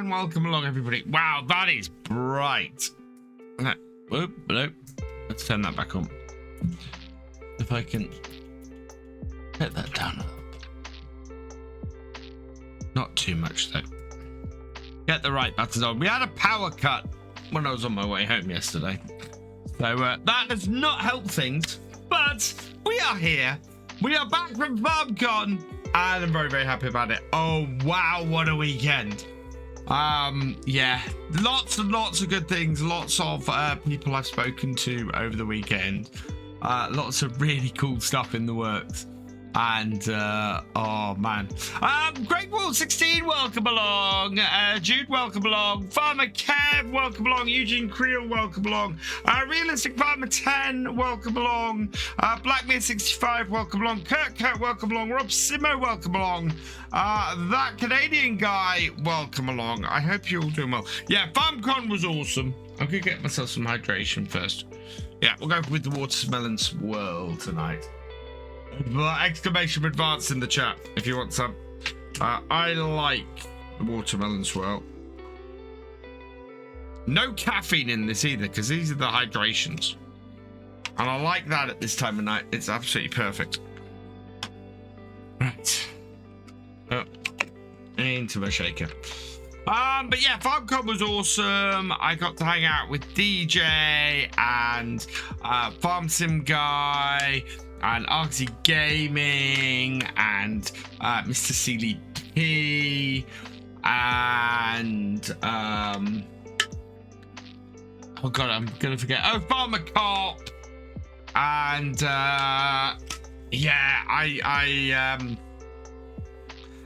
and welcome along, everybody. Wow, that is bright. Whoop, nope. Let's turn that back on. If I can get that down a little bit. Not too much, though. Get the right buttons on. We had a power cut when I was on my way home yesterday. So that does not help things, but we are here. We are back from FarmCon, and I'm very, very happy about it. Oh, wow, what a weekend. Yeah, lots and lots of good things. Lots of people I've spoken to over the weekend. Lots of really cool stuff in the works. And oh man, Great Wall 16, welcome along. Jude, welcome along. Farmer Kev, welcome along. Eugene Creel, welcome along. Realistic Farmer 10, welcome along. Blackbeard 65, welcome along. Kurt, welcome along. Rob Simo, welcome along. That Canadian guy, welcome along. I hope you're all doing well. Yeah, FarmCon was awesome. I'm gonna get myself some hydration first. Yeah, we'll go with the watermelon swirl tonight. Exclamation advance in the chat if you want some. I like the watermelon swirl. No caffeine in this either, because these are the hydrations. And I like that at this time of night. It's absolutely perfect. Right. Oh, into a shaker. But yeah, FarmCon was awesome. I got to hang out with DJ and Farm Sim Guy and Argsy Gaming and Mr. Sealy P and oh god, I'm gonna forget. Oh, Farmer Cop and yeah,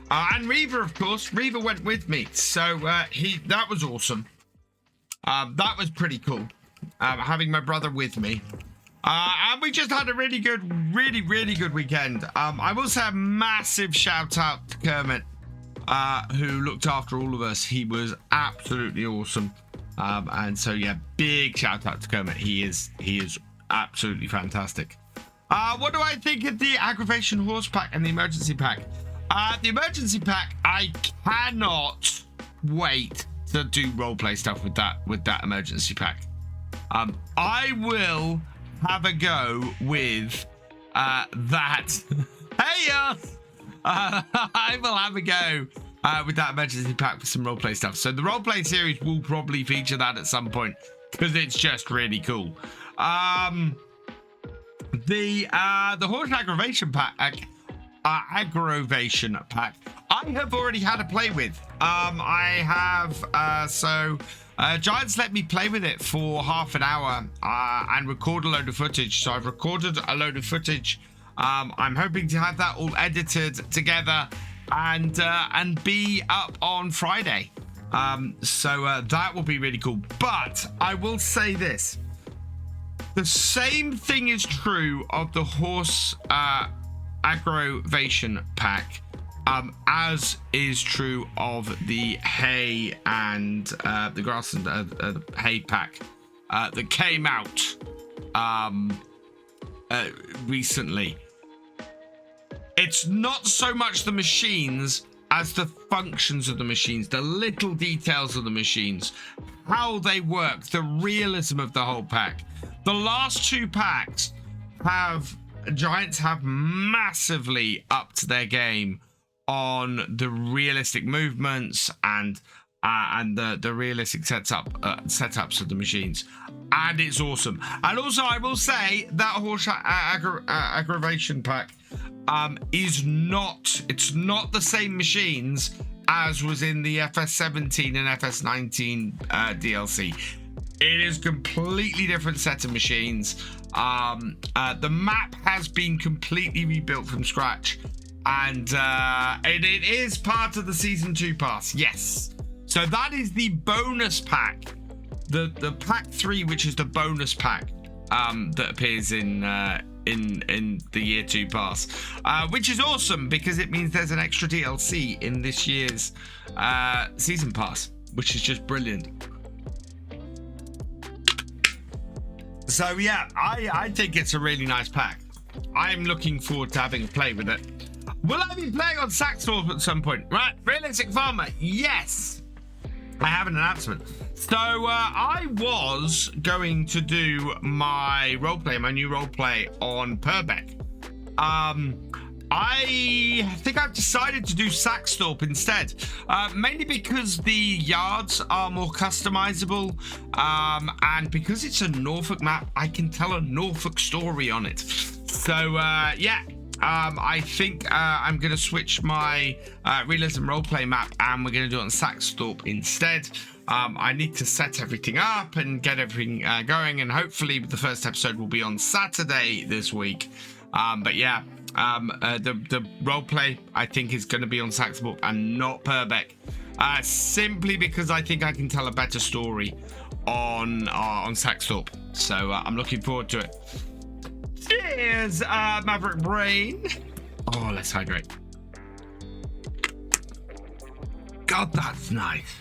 and Reaver, of course. Reaver went with me, so that was awesome. That was pretty cool, having my brother with me. And we just had a really good weekend. I will say a massive shout out to Kermit, who looked after all of us. He was absolutely awesome. And so yeah, big shout out to Kermit. He is absolutely fantastic. What do I think of the aggravation horse pack and the emergency pack? The emergency pack, I cannot wait to do roleplay stuff with that emergency pack. I will have a go with that. Hey, I will have a go with that emergency pack for some roleplay stuff. So the roleplay series will probably feature that at some point because it's just really cool. The horse aggravation pack, I have already had a play with. I have Giants let me play with it for half an hour and record a load of footage. So I've recorded a load of footage. I'm hoping to have that all edited together and be up on Friday. So that will be really cool. But I will say this: the same thing is true of the horse aggravation pack. As is true of the hay and the grass and the hay pack that came out recently. It's not so much the machines as the functions of the machines, the little details of the machines, how they work, the realism of the whole pack. The last two packs Giants have massively upped their game on the realistic movements and the realistic setups of the machines, and it's awesome. And also, I will say that horse aggravation pack it's not the same machines as was in the FS17 and FS19 DLC. It is completely different set of machines. The map has been completely rebuilt from scratch. And it is part of the Season 2 pass, yes. So that is the bonus pack. The pack 3, which is the bonus pack that appears in the Year 2 pass. Which is awesome because it means there's an extra DLC in this year's Season Pass, which is just brilliant. So yeah, I think it's a really nice pack. I'm looking forward to having a play with it. Will I be playing on Saxdorf at some point? Right, Realistic Farmer, yes. I have an announcement. So I was going to do my roleplay, my new roleplay on Purbeck. I think I've decided to do Sackstorp instead, mainly because the yards are more customizable, and because it's a Norfolk map, I can tell a Norfolk story on it. So yeah, I think I'm going to switch my Realism roleplay map, and we're going to do it on Sackstorp instead. I need to set everything up and get everything going, and hopefully the first episode will be on Saturday this week. But yeah, the roleplay I think is going to be on Sackstorp and not Purbeck, simply because I think I can tell a better story on Sackstorp. So I'm looking forward to it. Cheers, Maverick Brain. Oh, let's hydrate. God, that's nice.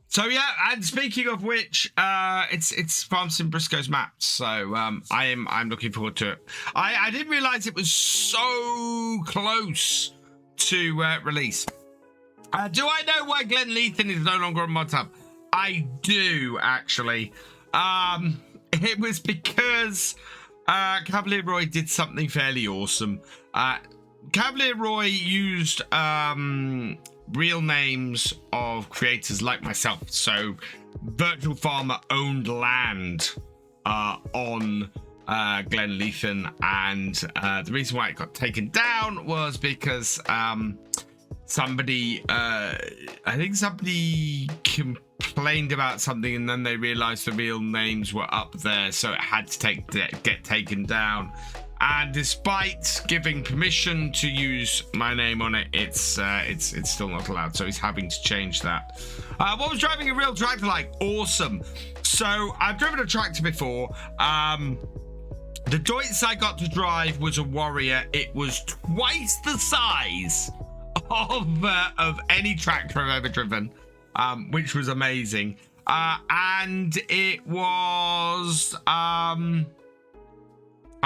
So yeah, and speaking of which, it's Farm Sim Briscoe's map, so I'm looking forward to it. I didn't realize it was so close to release. Do I know why Glen Lethan is no longer on Mod Hub? I do, actually. It was because Cavalier Roy did something fairly awesome. Cavalier Roy used real names of creators like myself. So Virtual Farmer owned land on Glen Lethan, and the reason why it got taken down was because somebody complained about something, and then they realized the real names were up there, so it had to get taken down. And despite giving permission to use my name on it, it's still not allowed. So he's having to change that. What was driving a real tractor like? Awesome. So I've driven a tractor before. The joints I got to drive was a Warrior. It was twice the size of any tractor I've ever driven, which was amazing. And it was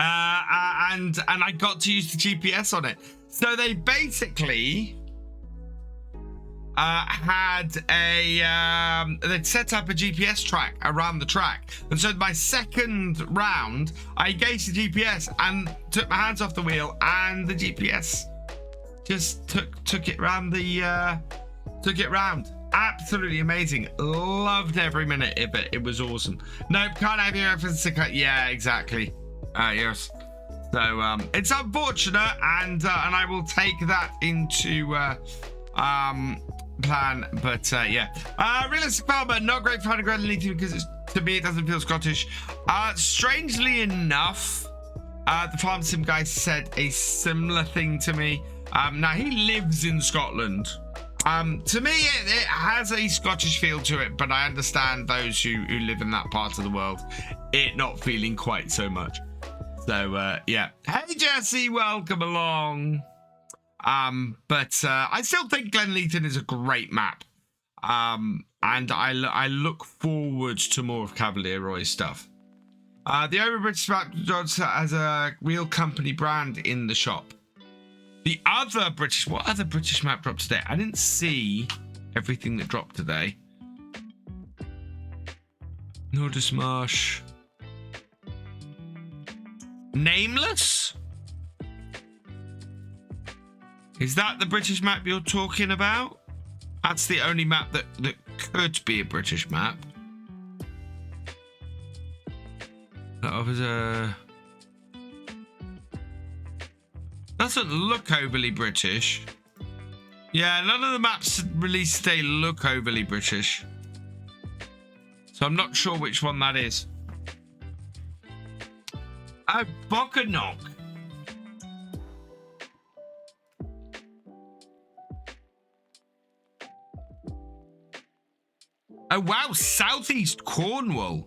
and I got to use the GPS on it. So they basically had they'd set up a GPS track around the track, and so my second round I engaged the GPS and took my hands off the wheel, and the GPS just took it round Absolutely amazing. Loved every minute of it. It was awesome. Nope, can't have your reference to cut. Yeah, exactly. Yes. So it's unfortunate, and I will take that into plan. But yeah, Realistic Farmer, not great for Glen Lethan because to me it doesn't feel Scottish. Strangely enough, the Farm Sim guy said a similar thing to me. Now he lives in Scotland. To me, it has a Scottish feel to it, but I understand those who live in that part of the world, it not feeling quite so much. So, yeah. Hey, Jesse, welcome along. But I still think Glen Lethan is a great map. And I look forward to more of Cavalier Roy's stuff. The Over British map has a real company brand in the shop. The other British, what other British map dropped today? I didn't see everything that dropped today. Nordis Marsh. Nameless? Is that the British map you're talking about? That's the only map that could be a British map. That offers a... Doesn't look overly British. Yeah, none of the maps released today look overly British. So I'm not sure which one that is. Oh, Bocanock. Oh, wow, Southeast Cornwall.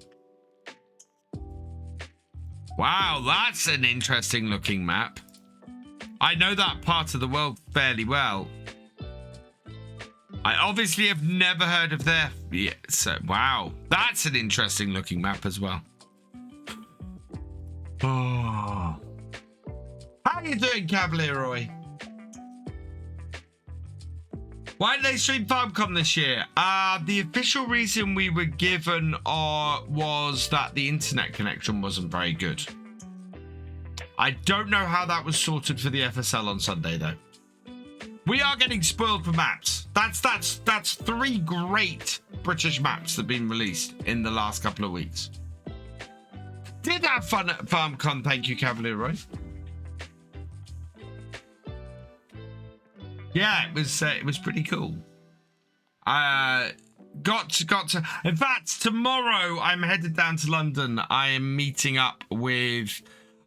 Wow, that's an interesting looking map. I know that part of the world fairly well. I obviously have never heard of their... Yeah, so, wow. That's an interesting looking map as well. Oh. How are you doing, Cavalier Roy? Why did they stream FarmCon this year? The official reason we were given was that the internet connection wasn't very good. I don't know how that was sorted for the FSL on Sunday though. We are getting spoiled for maps. That's 3 great British maps that have been released in the last couple of weeks. Did have fun at FarmCon, thank you, Cavalier Roy. Yeah, it was pretty cool. Got to. In fact, tomorrow I'm headed down to London. I am meeting up with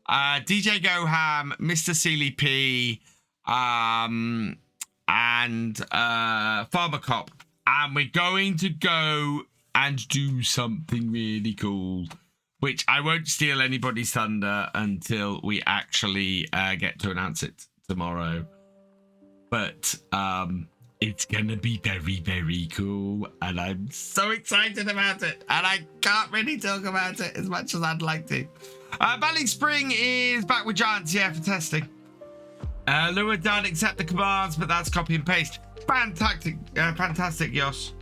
DJ Goham, Mr. Sealy P, and Pharmacop, and we're going to go and do something really cool, which I won't steal anybody's thunder until we actually get to announce it tomorrow. But it's gonna be very, very cool, and I'm so excited about it, and I can't really talk about it as much as I'd like to. Barley Spring is back with Giants, yeah, for testing. Lua don't accept the commands, but that's copy and paste. Fantastic, fantastic, Yos.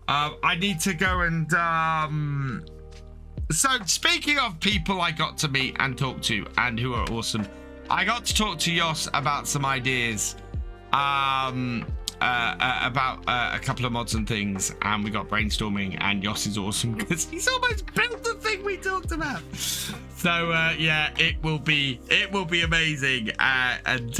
I need to go and so speaking of people I got to meet and talk to and who are awesome, I got to talk to Yos about some ideas about a couple of mods and things, and we got brainstorming, and Yos is awesome because he's almost built the thing we talked about. So yeah, it will be amazing, and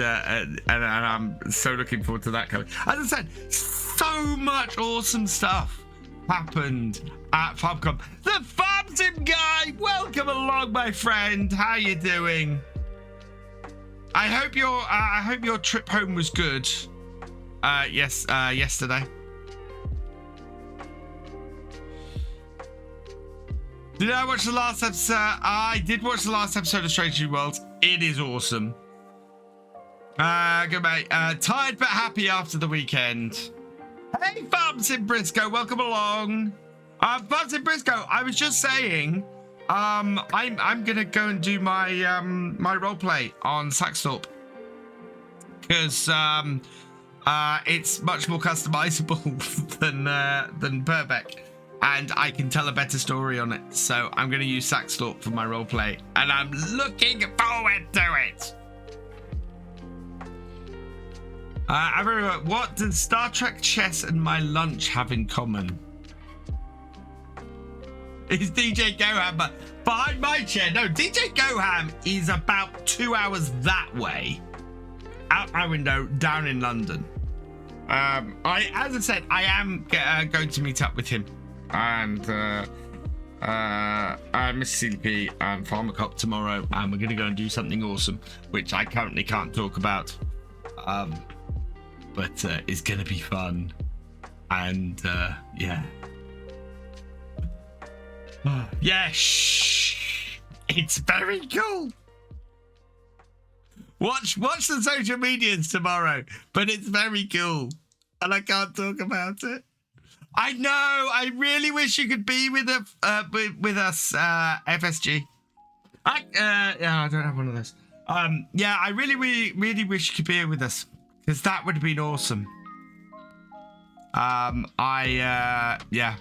I'm so looking forward to that coming. As I said, so much awesome stuff happened at FarmCon. The Farm Sim guy, welcome along, my friend. How you doing? I hope your trip home was good. Yes, yesterday. Did I watch the last episode? I did watch the last episode of Strange New Worlds. It is awesome. Good mate. Tired but happy after the weekend. Hey, Farms in Briscoe, welcome along. Farms in Briscoe, I was just saying, I'm gonna go and do my my roleplay on Saxthorpe because it's much more customizable than Purbeck, and I can tell a better story on it. So I'm gonna use Saxthorpe for my roleplay, and I'm looking forward to it. What does Star Trek chess and my lunch have in common? Is DJ Goham behind my chair? No, DJ Goham is about 2 hours that way, out my window, down in London. As I said, I am going to meet up with him and Mr. CDP and Pharmacop tomorrow, and we're going to go and do something awesome, which I currently can't talk about. But it's gonna be fun, and yeah. Yeah, shh. It's very cool. Watch the social medias tomorrow, but it's very cool, and I can't talk about it. I know. I really wish you could be with us, FSG. Yeah, I don't have one of those. Yeah, I really wish you could be here with us, because that would have been awesome. Yeah.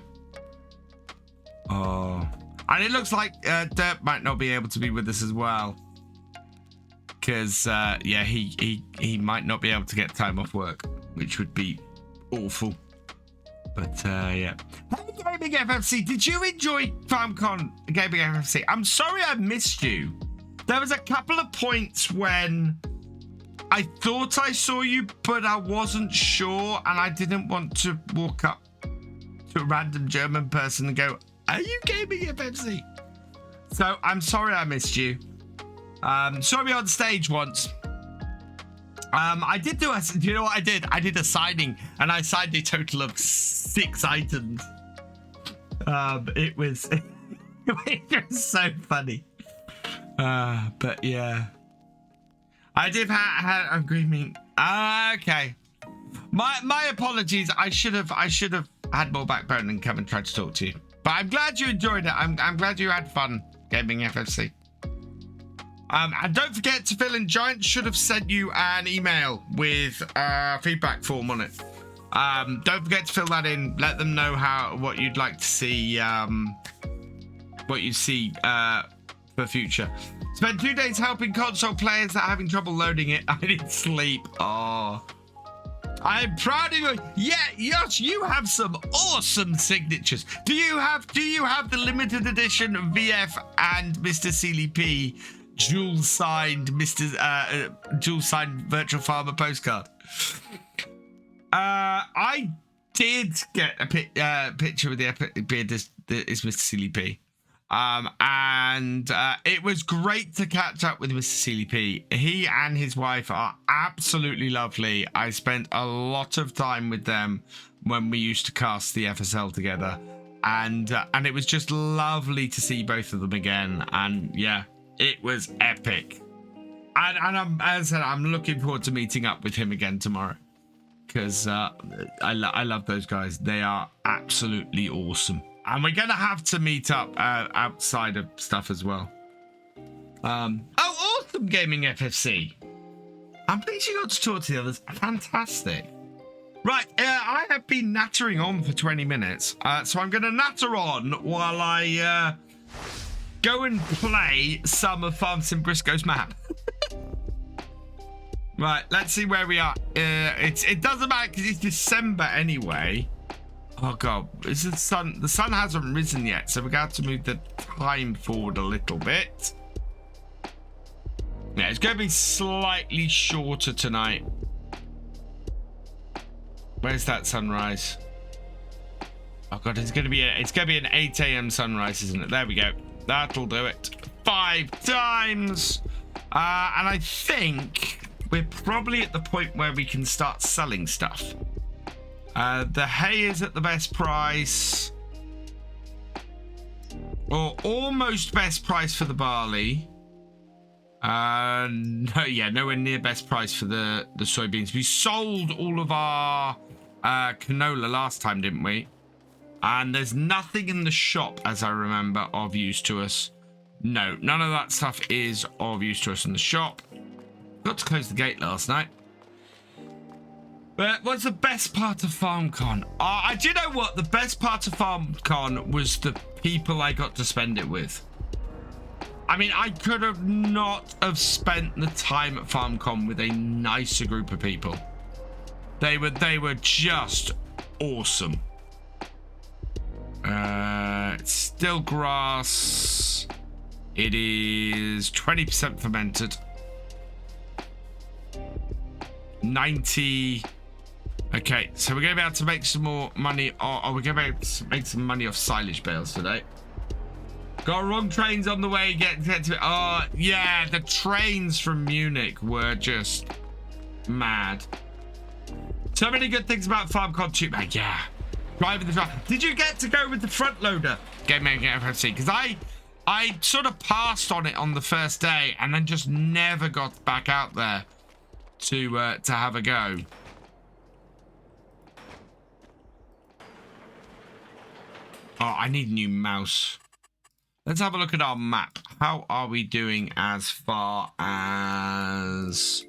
Oh, and it looks like Dirt might not be able to be with us as well, because yeah, he might not be able to get time off work, which would be awful. But yeah. Hey, Gaming FFC, did you enjoy FarmCon Gaming FFC? I'm sorry I missed you. There was a couple of points when I thought I saw you, but I wasn't sure, and I didn't want to walk up to a random German person and go, "Are you Gaming FFC?" So I'm sorry I missed you. Saw me on stage once. I did do you know what I did? I did a signing, and I signed a total of 6 items. It was it was so funny. But yeah. I did have agreement. Okay. My apologies. I should have had more backbone and come and try to talk to you. But I'm glad you enjoyed it. I'm glad you had fun gaming FFC. And don't forget to fill in. Giant should have sent you an email with a feedback form on it. Don't forget to fill that in. Let them know what you'd like to see, what you see for future. Spent 2 days helping console players that are having trouble loading it. I didn't sleep. Oh, I'm proud of you. Yeah, yes, you have some awesome signatures. Do you have the limited edition VF and Mr. CLP dual signed dual signed Virtual Farmer postcard? I did get a picture with the epic beard. Is Mr. CLP. And it was great to catch up with Mr. CLP. He and his wife are absolutely lovely. I spent a lot of time with them when we used to cast the FSL together, and it was just lovely to see both of them again. And yeah, it was epic. And as I said, I'm looking forward to meeting up with him again tomorrow, because I love those guys. They are absolutely awesome. And we're going to have to meet up outside of stuff as well. Oh, awesome, Gaming FFC. I'm pleased you got to talk to the others. Fantastic. Right, I have been nattering on for 20 minutes. So I'm going to natter on while I go and play some of Farm Sim Briscoe's map. Right, let's see where we are. It doesn't matter because it's December anyway. Oh god, is the sun? The sun hasn't risen yet, so we're going to have to move the time forward a little bit. Yeah, it's going to be slightly shorter tonight. Where's that sunrise? Oh god, it's going to be an 8 a.m. sunrise, isn't it? There we go. That'll do it. 5 times. And I think we're probably at the point where we can start selling stuff. The hay is at the best price, or almost best price for the barley. No, yeah, nowhere near best price for the soybeans. We sold all of our canola last time, didn't we? And there's nothing in the shop, as I remember, of use to us. No, none of that stuff is of use to us in the shop. Got to close the gate last night. But what's the best part of FarmCon? Do you know what? The best part of FarmCon was the people I got to spend it with. I mean, I could have not have spent the time at FarmCon with a nicer group of people. They were just awesome. It's still grass. It is 20% fermented. 90. Okay, so we're going to be able to make some more money. We're going to be able to make some money off silage bales today. Got wrong trains on the way. Get to it. Oh, yeah, the trains from Munich were just mad. So many good things about FarmCon too. Yeah, driving the truck. Did you get to go with the front loader? Gaming FFC, because I sort of passed on it on the first day and then just never got back out there to have a go. Oh, I need a new mouse. Let's have a look at our map. How are we doing as far as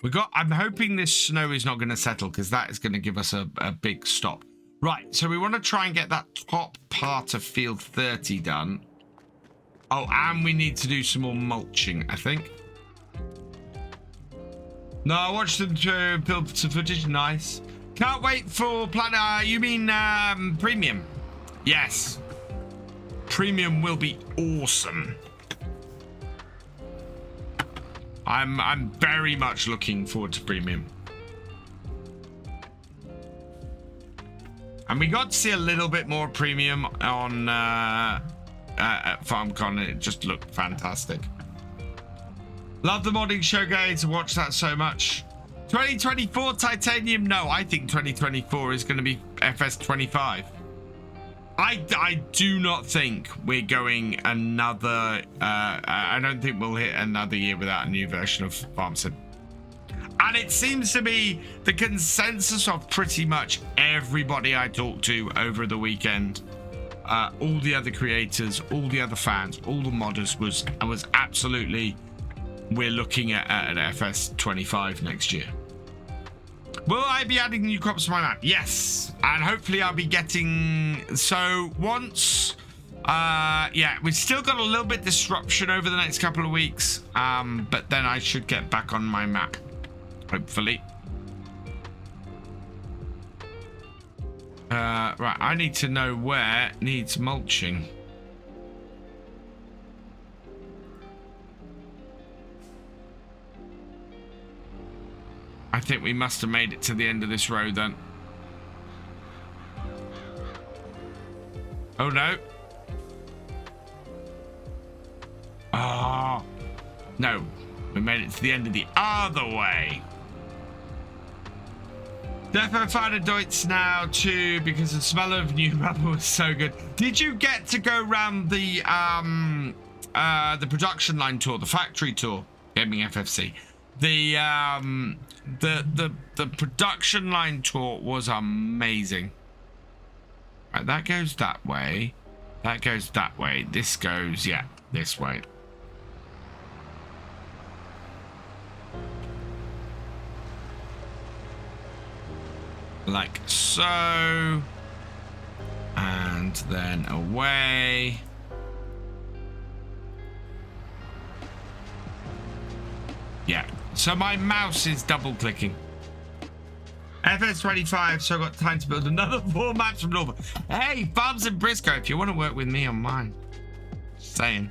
we got? I'm hoping this snow is not going to settle, because that is going to give us a big stop. Right, so we want to try and get that top part of field 30 done. Oh, and we need to do some more mulching, I think. No, I watched them to build some footage. Nice. Can't wait for Planet. You mean Premium? Yes. Premium will be awesome. I'm very much looking forward to Premium. And we got to see a little bit more Premium on at FarmCon. It just looked fantastic. Love the modding show, guys. Watch that so much. 2024 Titanium. No, I think 2024 is going to be FS25. I do not think we're going another. I don't think we'll hit another year without a new version of FarmSim. And it seems to be the consensus of pretty much everybody I talked to over the weekend. All the other creators, all the other fans, all the modders was absolutely. We're looking at an FS25 next year. Will I be adding new crops to my map? Yes. And hopefully I'll be getting... So once... yeah, we've still got a little bit disruption over the next couple of weeks. But then I should get back on my map. Hopefully. Right, I need to know where needs mulching. I think we must have made it to the end of this road then. Oh no. Oh, no. We made it to the end of the other way. Defo found a Deutz now too because the smell of new rubber was so good. Did you get to go around the production line tour, the factory tour, Gaming FFC? The production line tour was amazing. Right, that goes that way. That goes that way. This goes, yeah, this way. Like so. And then away. Yeah. So my mouse is double clicking. FS25, so I got time to build another 4 maps from Norfolk. Hey, Farms in Briscoe, if you want to work with me on mine. Just saying.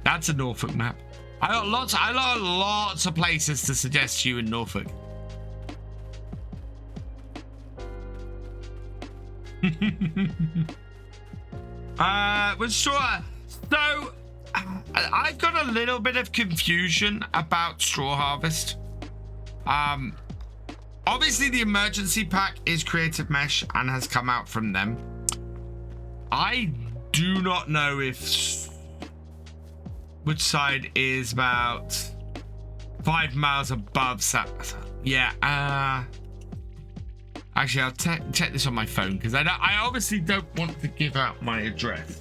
That's a Norfolk map. I got lots of places to suggest to you in Norfolk. Was sure. So I've got a little bit of confusion about straw harvest. Obviously the emergency pack is Creative Mesh and has come out from them. I do not know if Woodside is about 5 miles above yeah. Actually, I'll check this on my phone because I obviously don't want to give out my address.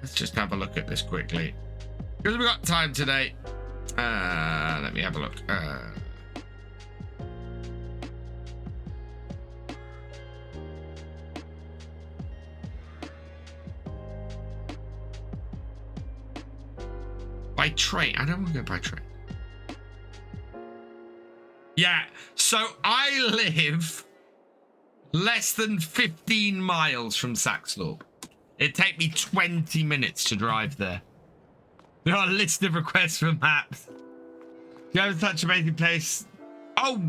Let's just have a look at this quickly because we've got time today. Let me have a look. By train. I don't want to go by train. Yeah, so I live less than 15 miles from Saxlaw. It'd take me 20 minutes to drive there. There are a list of requests for maps. You have such an amazing place. Oh,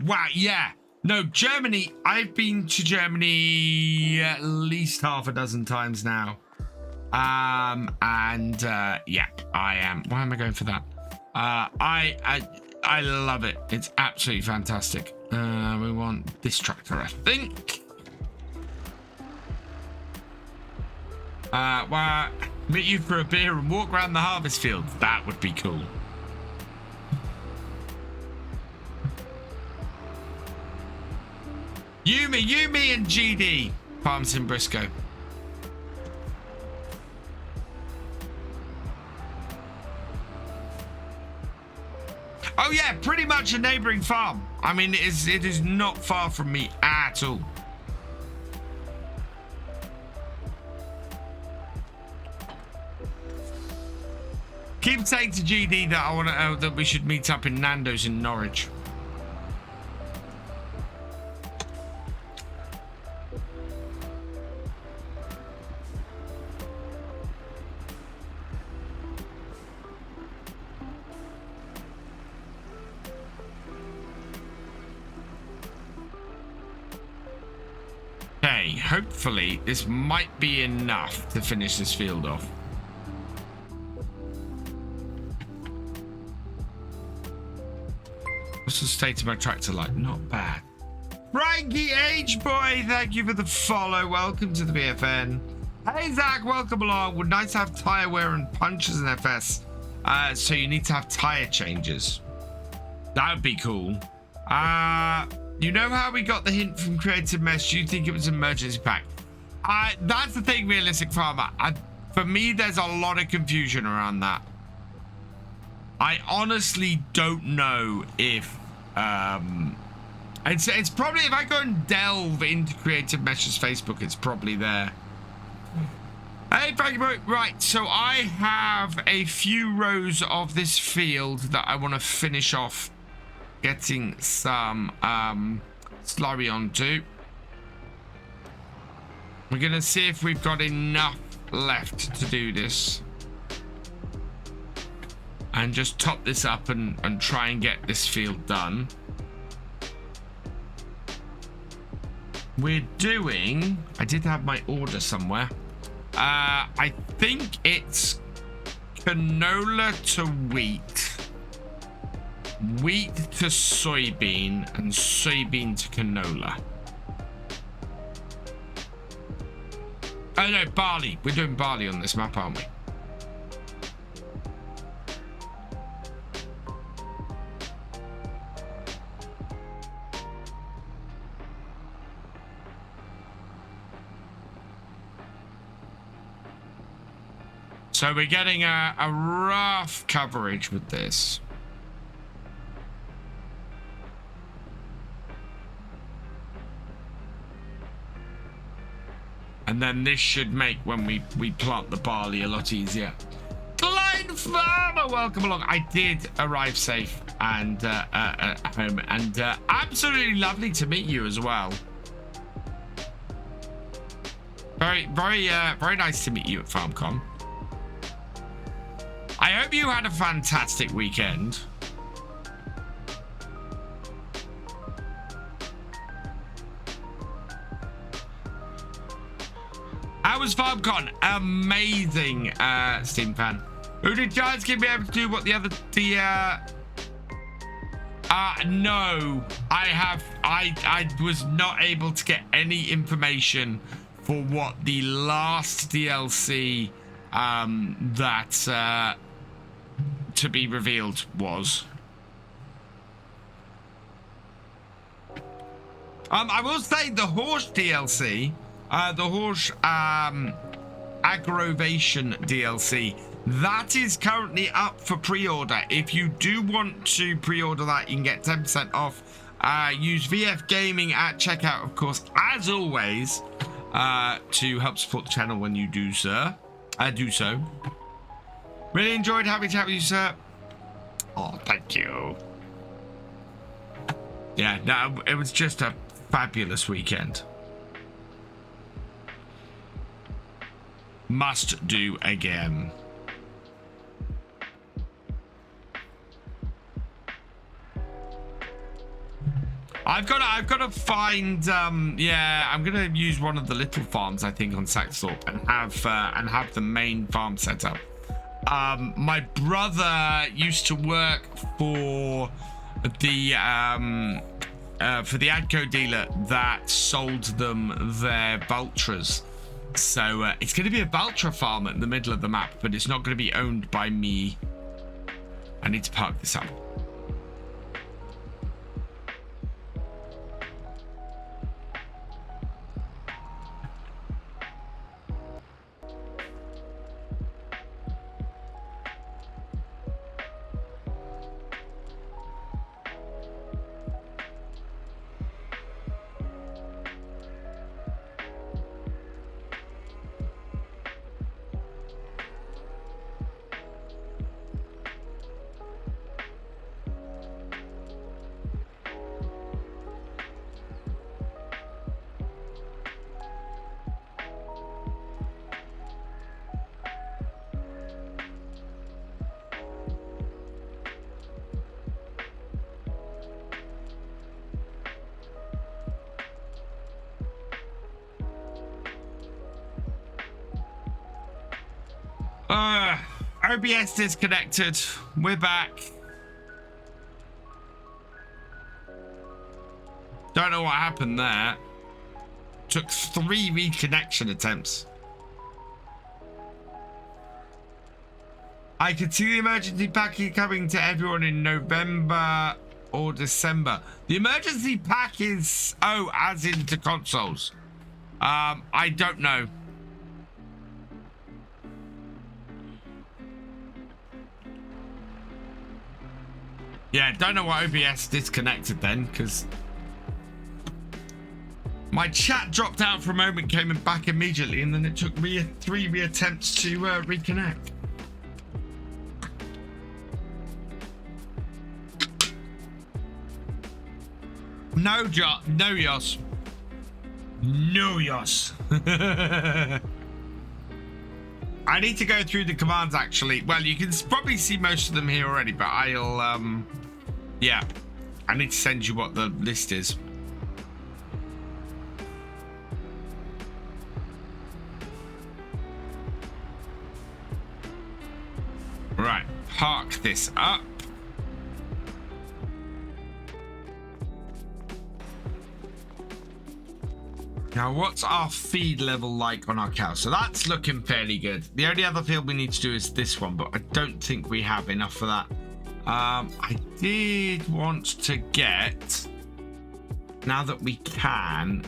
wow, yeah. No, Germany. I've been to Germany at least half a dozen times now. Yeah, I am. Why am I going for that? I love it. It's absolutely fantastic. We want this tractor, I think. Well, meet you for a beer and walk around the harvest field. That would be cool. You, me, and GD. Farms in Briscoe. Oh yeah, pretty much a neighboring farm. I mean, it is not far from me at all. Keep saying to GD that I want to that we should meet up in Nando's in Norwich. Okay, hopefully this might be enough to finish this field off. What's the state of my tractor like? Not bad. Frankie H boy, thank you for the follow. Welcome to the BFN. Hey Zach, welcome along. Would nice to have tire wear and punches in FS. So you need to have tire changes. That would be cool. You know how we got the hint from Creative Mesh? Do you think it was an emergency pack? That's the thing, Realistic Farmer. For me, there's a lot of confusion around that. I honestly don't know if it's probably, if I go and delve into Creative Meshes Facebook, it's probably there. Hey, thank you, bro. Right, so I have a few rows of this field that I want to finish off getting some slurry onto. We're gonna see if we've got enough left to do this. And just top this up and try and get this field done. We're doing, I did have my order somewhere. I think it's canola to wheat, wheat to soybean, and soybean to canola. Oh no, barley. We're doing barley on this map, aren't we? So we're getting a rough coverage with this. And then this should make, when we plant the barley, a lot easier. Klein Farmer, welcome along. I did arrive safe and at home, and absolutely lovely to meet you as well. Very nice to meet you at FarmCon. I hope you had a fantastic weekend. How was FarmCon? Amazing, Steam fan. Who did Giants give me able to do what the other no, I was not able to get any information for what the last DLC that to be revealed was. I will say the horse DLC, the horse aggravation DLC, that is currently up for pre-order. If you do want to pre-order that, you can get 10% off. Use VF Gaming at checkout, of course, as always, to help support the channel when you do, sir. Do so. Really enjoyed having to have you, sir. Oh, thank you. Yeah, no, it was just a fabulous weekend. Must do again. I've got to find yeah, I'm gonna use one of the little farms, I think, on Saxthorpe and have the main farm set up. My brother used to work for the Adco dealer that sold them their Vultras. So it's going to be a Vultra farm in the middle of the map, but it's not going to be owned by me. I need to park this up. OBS disconnected. We're back. Don't know what happened there. Took 3 reconnection attempts. I could see the emergency pack coming to everyone in November or December. The emergency pack is, oh, as into consoles. I don't know. Yeah, don't know why OBS disconnected then, because my chat dropped out for a moment, came back immediately, and then it took me 3 reattempts to reconnect. No, no, Yos. No, Yos. I need to go through the commands, actually. Well, you can probably see most of them here already, but I'll, yeah. I need to send you what the list is. Right, park this up. Now, what's our feed level like on our cows? So that's looking fairly good. The only other field we need to do is this one, but I don't think we have enough for that. I did want to get, now that we can,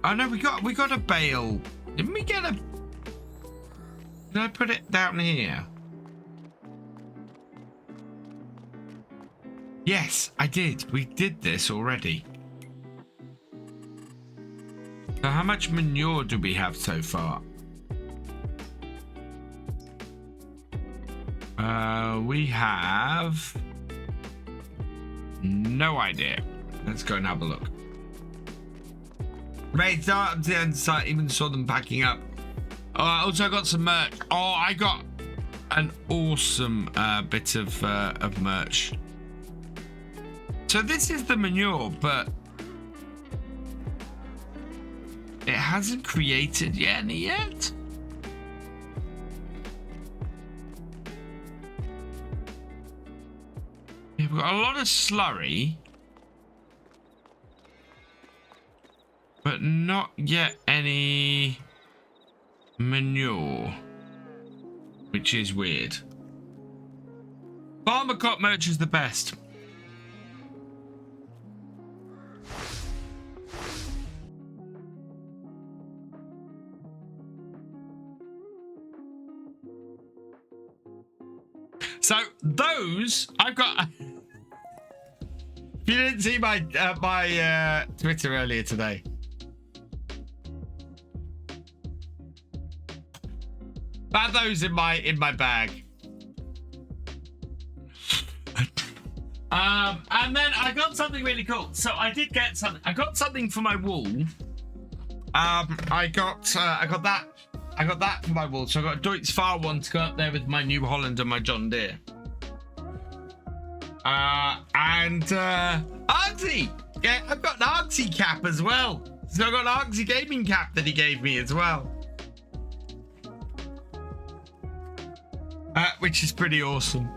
oh no, we got a bale. Didn't we get a, did I put it down here? Yes, I did. We did this already. So how much manure do we have so far? We have no idea. Let's go and have a look. Right, I even saw them packing up. Oh, I also got some merch. Oh, I got an awesome bit of merch. So this is the manure, but it hasn't created any yet. We've got a lot of slurry, but not yet any manure, which is weird. FarmCatGR merch is the best. So those I've got. If you didn't see my Twitter earlier today, I had those in my bag. And then I got something really cool. So I did get something. I got something for my wall. I got that for my wall. So I got a Deutz Far one to go up there with my New Holland and my John Deere. And Argsy. Yeah, I've got an Argsy cap as well. So I got an Argsy gaming cap that he gave me as well. Which is pretty awesome.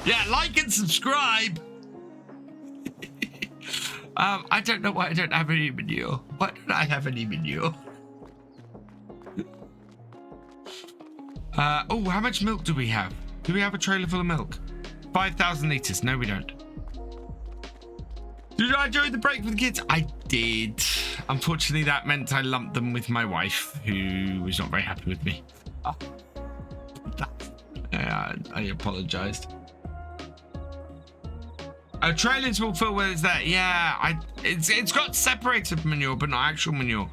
Yeah, like and subscribe. I don't know why I don't have any manure. Why don't I have any manure? Oh, how much milk do we have? Do we have a trailer full of milk? 5,000 litres. No, we don't. Did I enjoy the break with the kids? I did. Unfortunately, that meant I lumped them with my wife, who was not very happy with me. Oh. I apologised. Trailers will fill where it's there. Yeah, it's got separated manure, but not actual manure.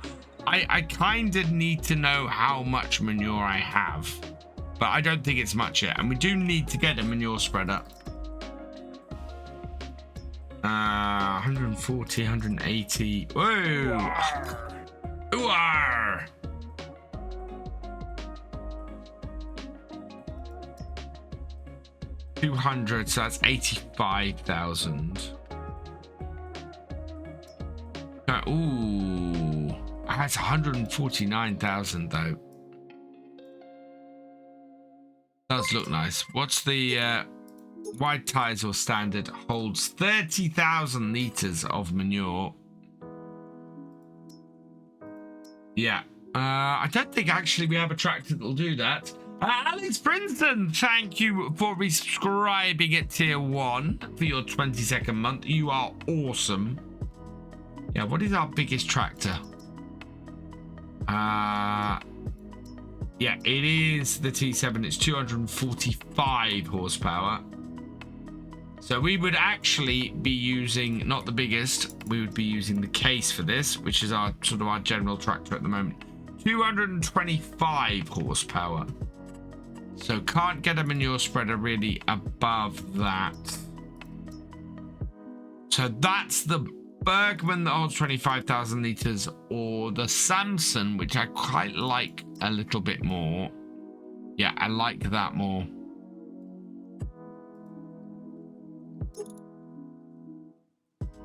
I kind of need to know how much manure I have, but I don't think it's much yet. And we do need to get a manure spreader. 140, 180. Whoa! Ooh-ar! $200, so that's 85,000. Ooh, that's 149,000 though. Does look nice. What's the wide tires or standard? Holds 30,000 litres of manure. Yeah, I don't think actually we have a tractor that'll do that. Alex Princeton, thank you for resubscribing at tier 1 for your 22nd month. You are awesome. Yeah, what is our biggest tractor? Yeah, it is the T7. It's 245 horsepower. So we would actually be using, not the biggest, we would be using the case for this, which is our sort of our general tractor at the moment. 225 horsepower. So can't get a manure spreader really above that. So that's the Bergman that holds 25,000 litres, or the Samson, which I quite like a little bit more. Yeah, I like that more.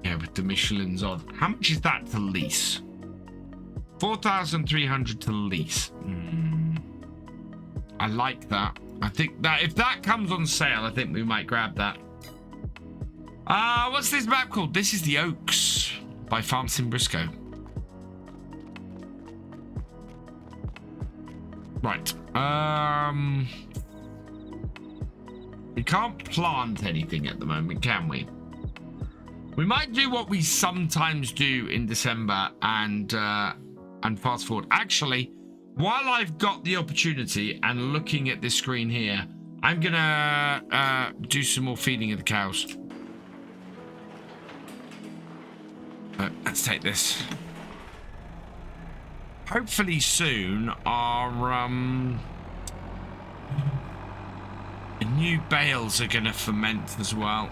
Yeah, with the Michelin's on. How much is that to lease? 4,300 to lease. I like that. I think that if that comes on sale, I think we might grab that. What's this map called? This is the Oaks by FarmCatGR. Right. We can't plant anything at the moment, can we? We might do what we sometimes do in December and fast forward. Actually, while I've got the opportunity and looking at this screen here, I'm gonna do some more feeding of the cows. Let's take this. Hopefully soon our new bales are gonna ferment as well.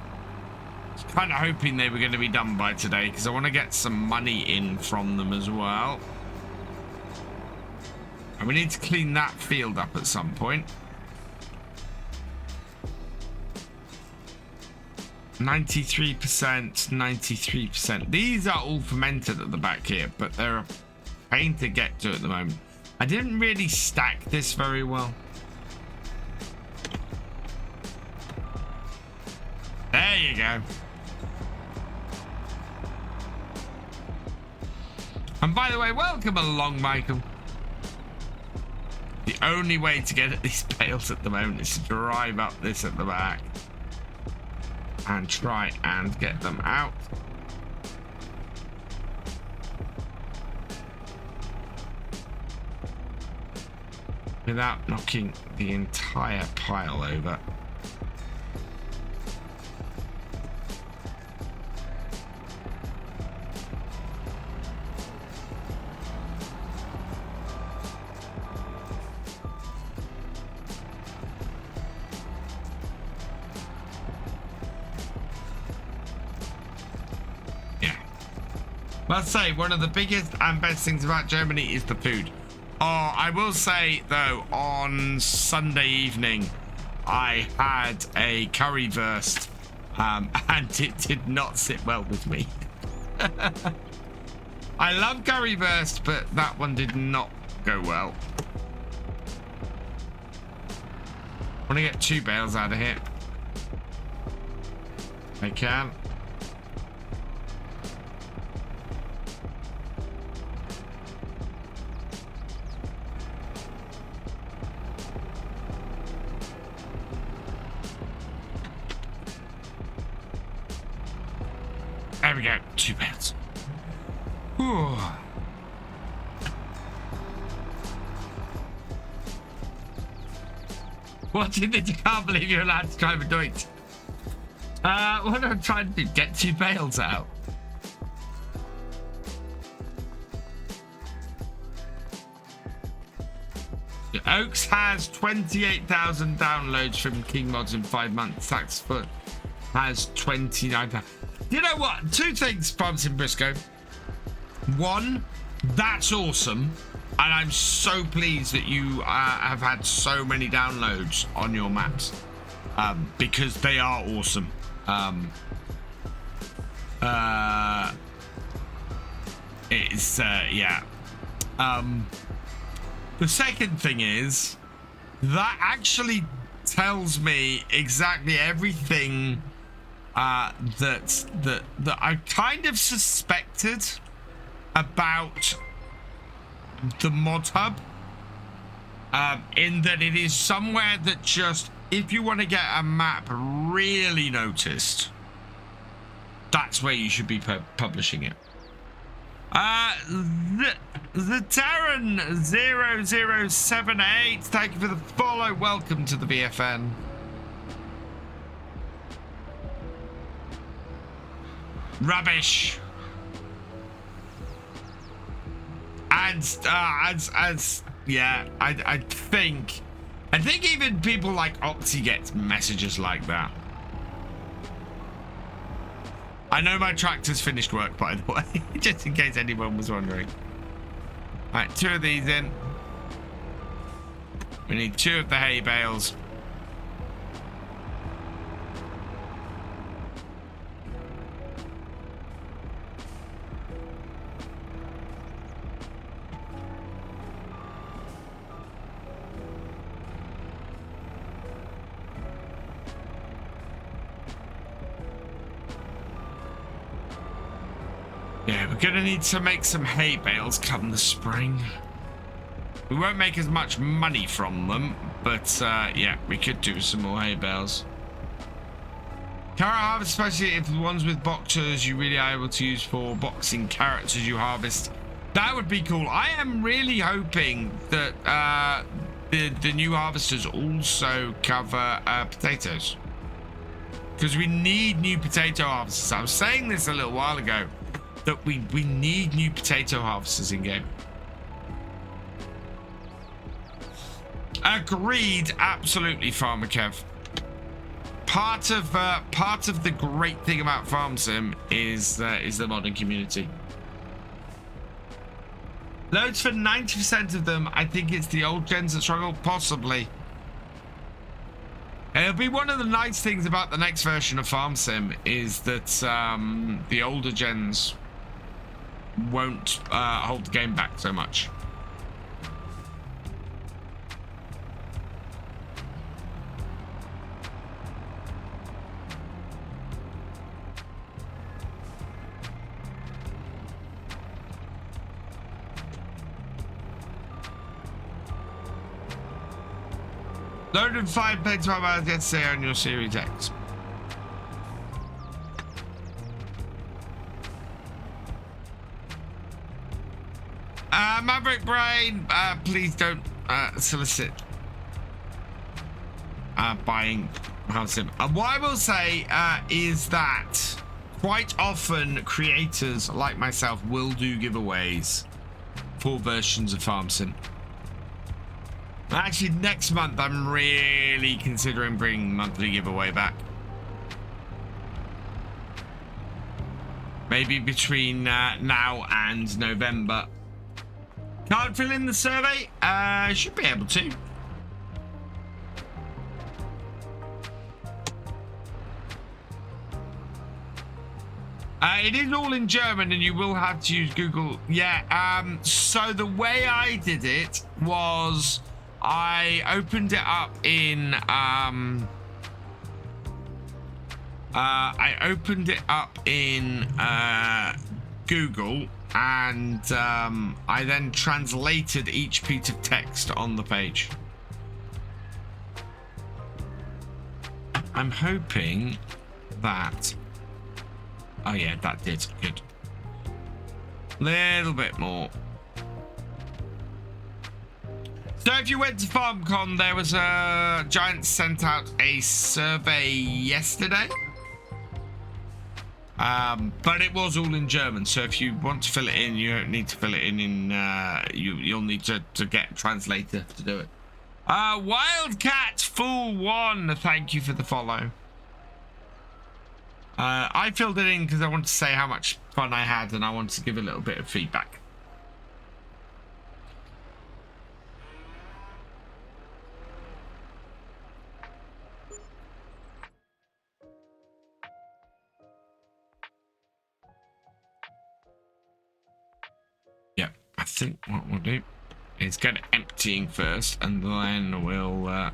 I was kind of hoping they were going to be done by today because I want to get some money in from them as well. And we need to clean that field up at some point. 93%, 93%. These are all fermented at the back here, but they're a pain to get to at the moment. I didn't really stack this very well. There you go. And by the way, welcome along, Michael. The only way to get at these bales at the moment is to drive up this at the back and try and get them out. Without knocking the entire pile over. Let's say one of the biggest and best things about Germany is the food. Oh, I will say though, on Sunday evening, I had a currywurst, and it did not sit well with me. I love currywurst, but that one did not go well. I want to get 2 bales out of here. I can. There we go, 2 bales. Whew. What do you think? You can't believe you're allowed to drive a Deutz. What am I trying to do? Get 2 bales out. Oaks has 28,000 downloads from King Mods in 5 months. Saxfoot has 29,000. You know what? 2 things, FarmCatGR. 1, that's awesome. And I'm so pleased that you have had so many downloads on your maps. Because they are awesome. Yeah. The second thing is, that actually tells me exactly everything that I kind of suspected about the mod hub, in that it is somewhere that just, if you want to get a map really noticed, that's where you should be publishing it. The Terran 0078, thank you for the follow. Welcome to the VFN. Rubbish. And yeah, I think even people like Oxy get messages like that. I know my tractor's finished work, by the way, just in case anyone was wondering. All right, 2 of these in. We need 2 of the hay bales. Yeah, we're gonna need to make some hay bales come the spring. We won't make as much money from them, but yeah, we could do some more hay bales. Carrot harvest, especially if the ones with boxers you really are able to use for boxing carrots as you harvest. That would be cool. I am really hoping that the new harvesters also cover potatoes. Because we need new potato harvesters. I was saying this a little while ago, that we need new potato harvesters in game. Agreed, absolutely, Farmer Kev. Part of the great thing about Farm Sim is the modding community. Loads for 90% of them. I think it's the old gens that struggle, possibly. It'll be one of the nice things about the next version of Farm Sim is that the older gens won't hold the game back so much. Loaded 5 played 12 hours yesterday on your Series X. Maverick Brain, please don't solicit buying Farm Sim. What I will say is that quite often creators like myself will do giveaways for versions of Farm Sim. Actually, next month I'm really considering bringing monthly giveaway back. Maybe between now and November. Can't fill in the survey? Should be able to. It is all in German and you will have to use Google. Yeah, so the way I did it was I opened it up in Google, and I then translated each piece of text on the page. I'm hoping that. Oh yeah, that did good. Little bit more. So if you went to FarmCon, there was a Giant sent out a survey yesterday. But it was all in German, so if you want to fill it in, you don't need to fill it in you'll need to get a translator to do it. Wildcat Fool 1, thank you for the follow. I filled it in because I wanted to say how much fun I had and I wanted to give a little bit of feedback. Yeah, I think what we'll do is get it emptying first and then we'll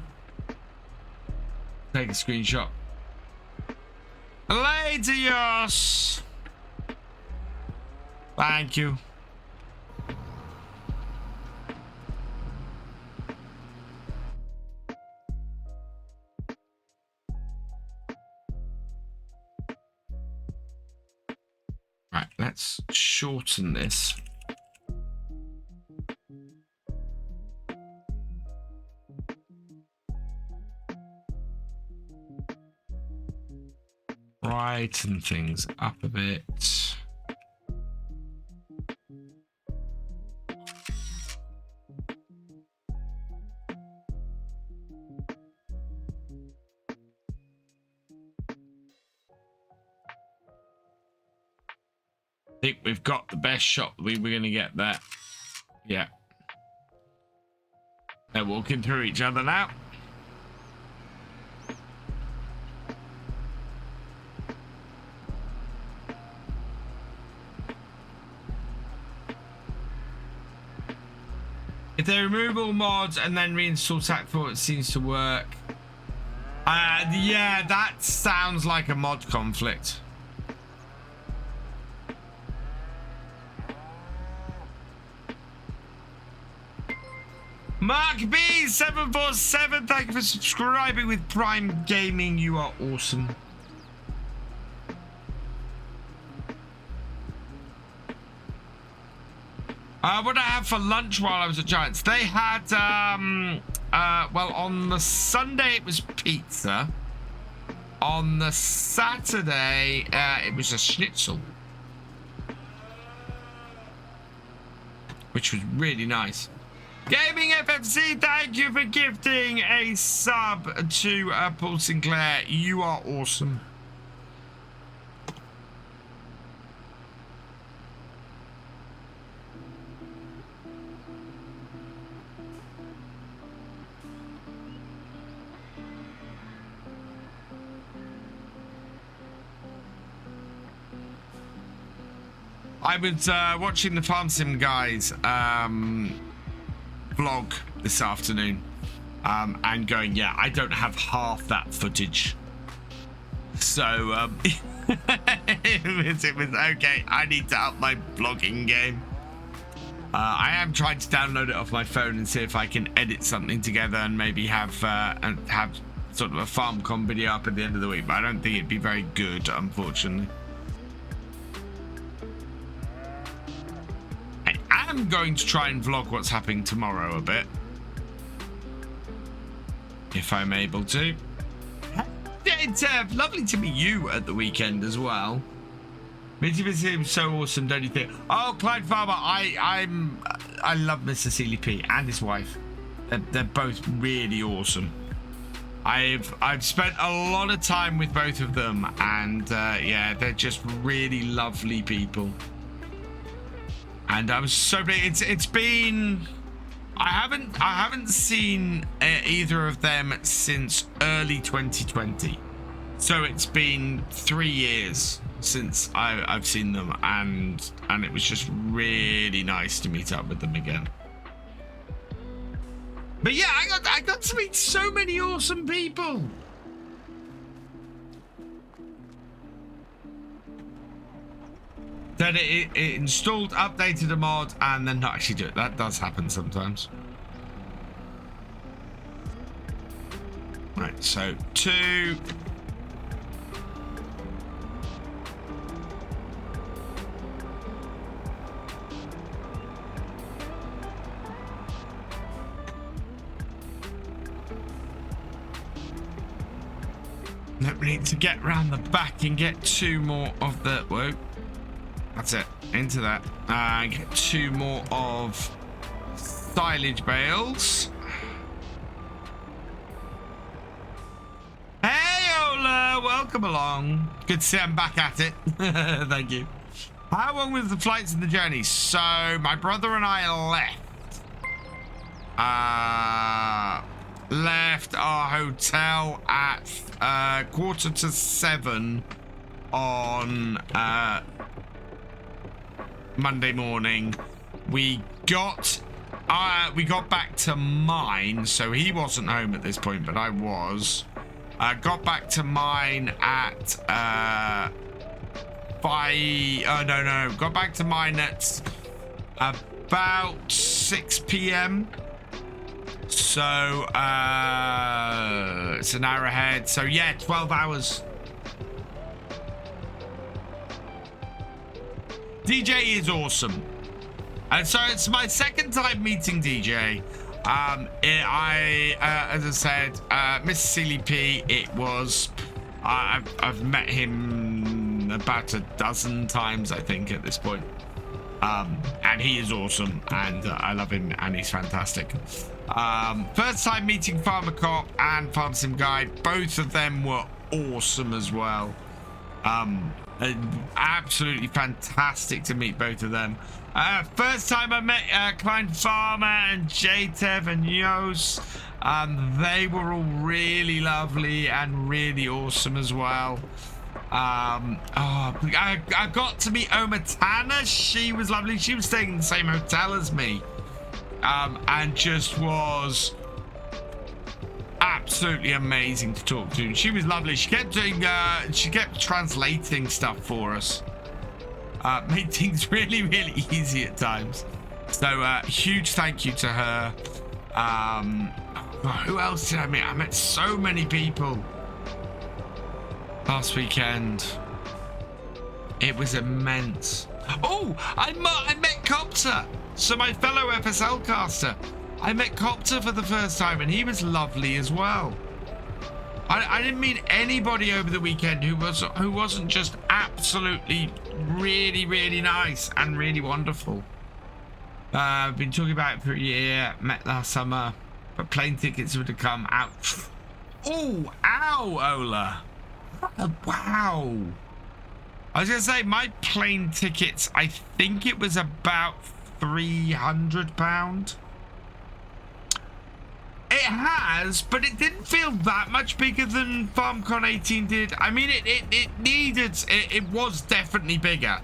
take a screenshot. Ladios! Thank you. Right, let's shorten this. Brighten things up a bit. I think we've got the best shot we were going to get there. Yeah. They're walking through each other now. If they remove all mods and then reinstall Sackful, it seems to work. Yeah, that sounds like a mod conflict. Mark B747, thank you for subscribing with Prime Gaming. You are awesome. What did I have for lunch while I was at Giants? They had, well, on the Sunday it was pizza. On the Saturday, it was a schnitzel. Which was really nice. Gaming FFC, thank you for gifting a sub to Paul Sinclair. You are awesome. I was watching the Farm Sim guys vlog this afternoon and going, yeah, I don't have half that footage. So it was okay. I need to up my vlogging game. I am trying to download it off my phone and see if I can edit something together and maybe have sort of a FarmCon video up at the end of the week, but I don't think it'd be very good, unfortunately. I'm going to try and vlog what's happening tomorrow a bit, if I'm able to. It's lovely to meet you at the weekend as well. Mitty seems so awesome, don't you think? Oh, Clyde Farmer, I love Mr. Sealy P and his wife. They're both really awesome. I've spent a lot of time with both of them, and yeah, they're just really lovely people. And I was so it's been I haven't seen either of them since early 2020, so it's been 3 years since I've seen them, and it was just really nice to meet up with them again. But yeah, I got to meet so many awesome people. Then it installed, updated a mod, and then not actually do it. That does happen sometimes. Right, so 2. Now we need to get round the back and get 2 more of the... Whoa. That's it. Into that. Get 2 more of silage bales. Hey, Ola! Welcome along. Good to see I'm back at it. Thank you. How long was the flights and the journey? So, my brother and I left our hotel at 6:45 on Monday morning. We got back to mine, so he wasn't home at this point, but I was. Got back to mine at got back to mine at about 6 p.m. So it's an hour ahead. So yeah, 12 hours. DJ is awesome. And so it's my second time meeting DJ. As I said, Mr. Sealy P, it was, I've met him about a dozen times, I think, at this point. And he is awesome, and I love him, and he's fantastic. First time meeting FarmCatGR and FarmSim Guide, both of them were awesome as well. Absolutely fantastic to meet both of them. First time I met Klein Farmer and JTev and Yos. They were all really lovely and really awesome as well. I got to meet Omatana. She was lovely. She was staying in the same hotel as me. And just was absolutely amazing to talk to. She was lovely. She kept doing she kept translating stuff for us. Made things really, really easy at times. So huge thank you to her. Who else did I meet? I met so many people last weekend. It was immense. Oh, I met Copter. So my fellow FSL caster. I met Copter for the first time, and he was lovely as well. I didn't meet anybody over the weekend who wasn't just absolutely really, really nice and really wonderful. I've been talking about it for a year. Met last summer, but plane tickets would have come out. Oh, ow, Ola. Wow. I was gonna say my plane tickets. I think it was about £300. It has, but it didn't feel that much bigger than FarmCon 18 did. I mean, it was definitely bigger.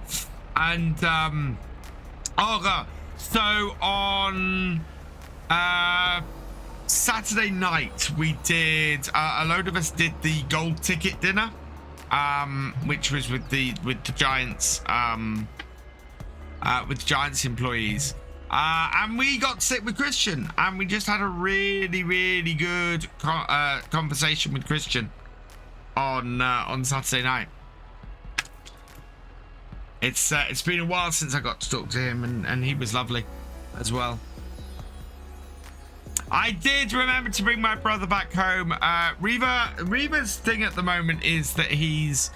And, so on Saturday night, we did, a load of us did the gold ticket dinner, which was with the Giants, with Giants employees. And we got to sit with Christian, and we just had a really, really good conversation with Christian on Saturday night. It's been a while since I got to talk to him, and he was lovely as well. I did remember to bring my brother back home. Reva's thing at the moment is that he's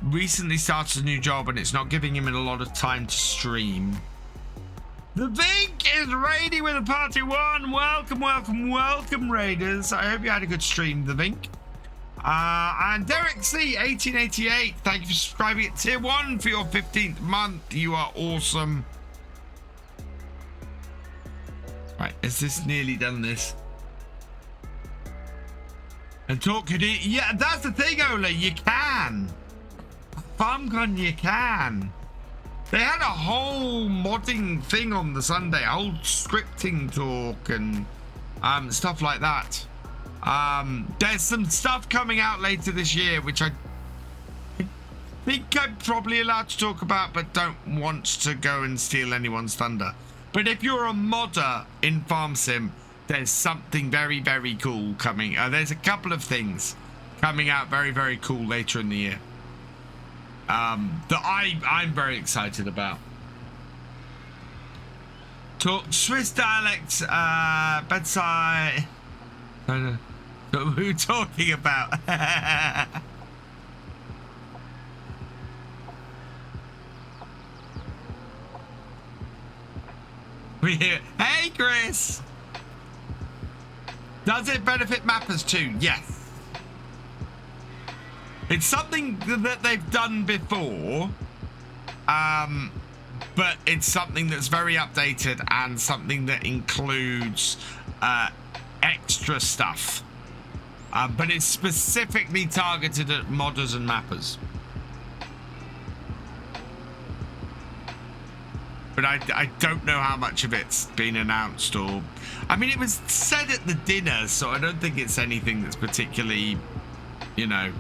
recently started a new job, and it's not giving him a lot of time to stream. The Vink is raiding with a party one. Welcome, welcome, welcome, raiders. I hope you had a good stream, The Vink. And Derek C, 1888, thank you for subscribing at tier 1 for your 15th month. You are awesome. Right, is this nearly done this? And talk, could he? Yeah, that's the thing, Ola. You can. FarmCon, you can. They had a whole modding thing on the Sunday, a whole scripting talk and stuff like that. There's some stuff coming out later this year, which I think I'm probably allowed to talk about, but don't want to go and steal anyone's thunder. But if you're a modder in FarmSim, there's something very, very cool coming. There's a couple of things coming out very, very cool later in the year. That I'm very excited about. Talk Swiss dialect, bedside. Who are you talking about? We hear, hey Chris. Does it benefit mappers too? Yes. It's something that they've done before, but it's something that's very updated and something that includes extra stuff. But it's specifically targeted at modders and mappers. But I don't know how much of it's been announced or... I mean, it was said at the dinner, so I don't think it's anything that's particularly, you know,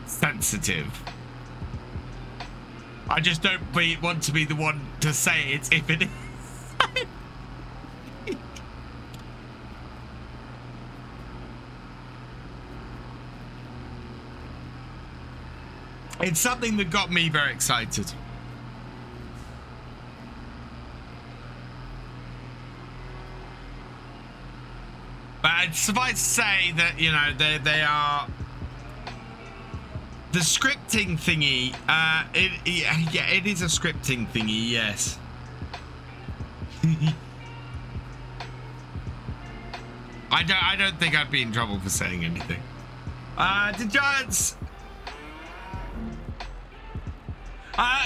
sensitive. I just don't want to be the one to say it if it is. It's something that got me very excited. But suffice to say that, you know, they are the scripting thingy. Yeah, it is a scripting thingy. Yes. I don't think I'd be in trouble for saying anything. The Giants.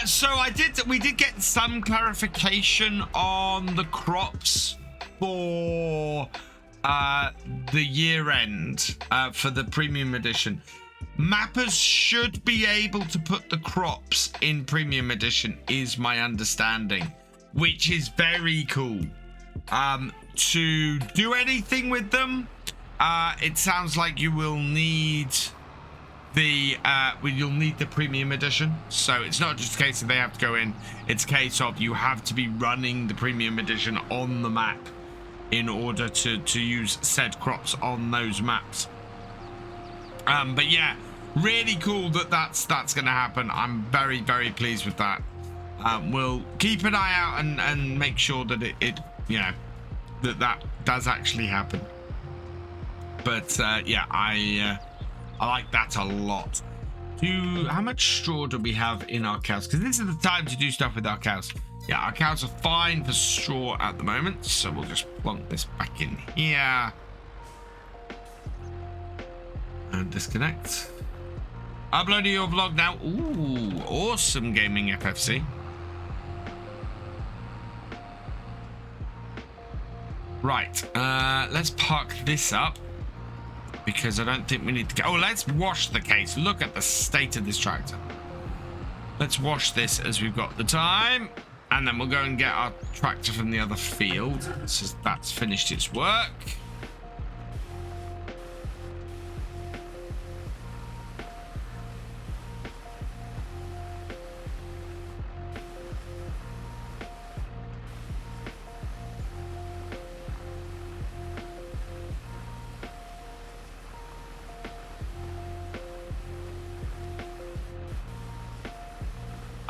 So we did get some clarification on the crops for the year end for the premium edition. Mappers should be able to put the crops in premium edition, is my understanding, which is very cool. To do anything with them, it sounds like you will need you'll need the premium edition. So it's not just a case of they have to go in, it's a case of you have to be running the premium edition on the map in order to use said crops on those maps. But yeah, really cool that that's going to happen. I'm very, very pleased with that. We'll keep an eye out and make sure that it you know, that does actually happen. But yeah, I like that a lot. How much straw do we have in our cows? Because this is the time to do stuff with our cows. Yeah, our cows are fine for straw at the moment, so we'll just plonk this back in here and disconnect. Uploading your vlog now. Ooh, awesome gaming FFC. Right, let's park this up because I don't think we need to go. Oh, let's wash the case. Look at the state of this tractor. Let's wash this as we've got the time, and then we'll go and get our tractor from the other field. So that's finished its work.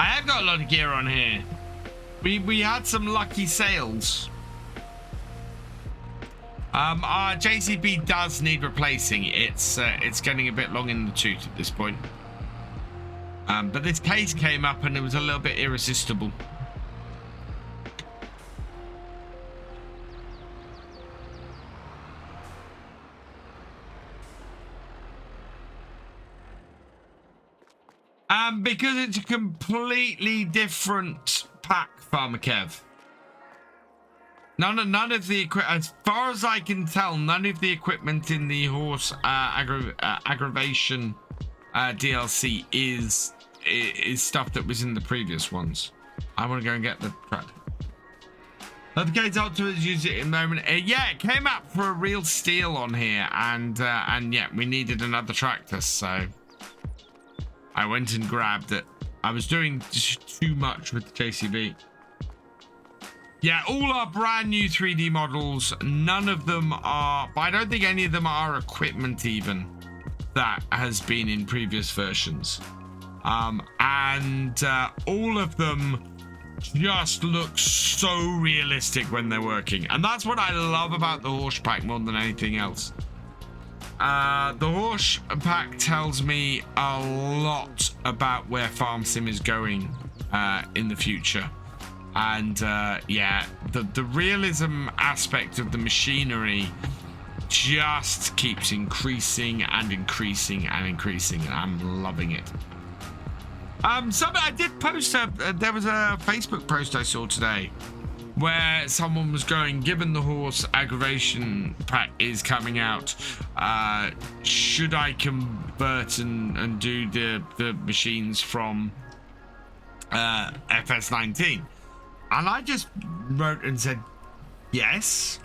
I've got a lot of gear on here. We had some lucky sales. Our JCB does need replacing. It's getting a bit long in the tooth at this point. But this case came up and it was a little bit irresistible. Because it's a completely different pack, FarmCatGR. None of the equipment, as far as I can tell, none of the equipment in the horse aggravation DLC is stuff that was in the previous ones. I want to go and get the tractor. Navigate's Optimus, use it in a moment. Yeah, it came up for a real steal on here, and yeah, we needed another tractor, so I went and grabbed it. I was doing just too much with the JCB. Yeah, all our brand new 3D models, none of them are, but I don't think any of them are equipment even that has been in previous versions. And all of them just look so realistic when they're working. And that's what I love about the horse pack more than anything else. The horse pack tells me a lot about where farm sim is going in the future, and yeah, the realism aspect of the machinery just keeps increasing and increasing and increasing, and I'm loving it. I did post there was a Facebook post I saw today where someone was going, given the horse aggravation pack is coming out, should I convert and do the machines from FS19? And I just wrote and said, yes.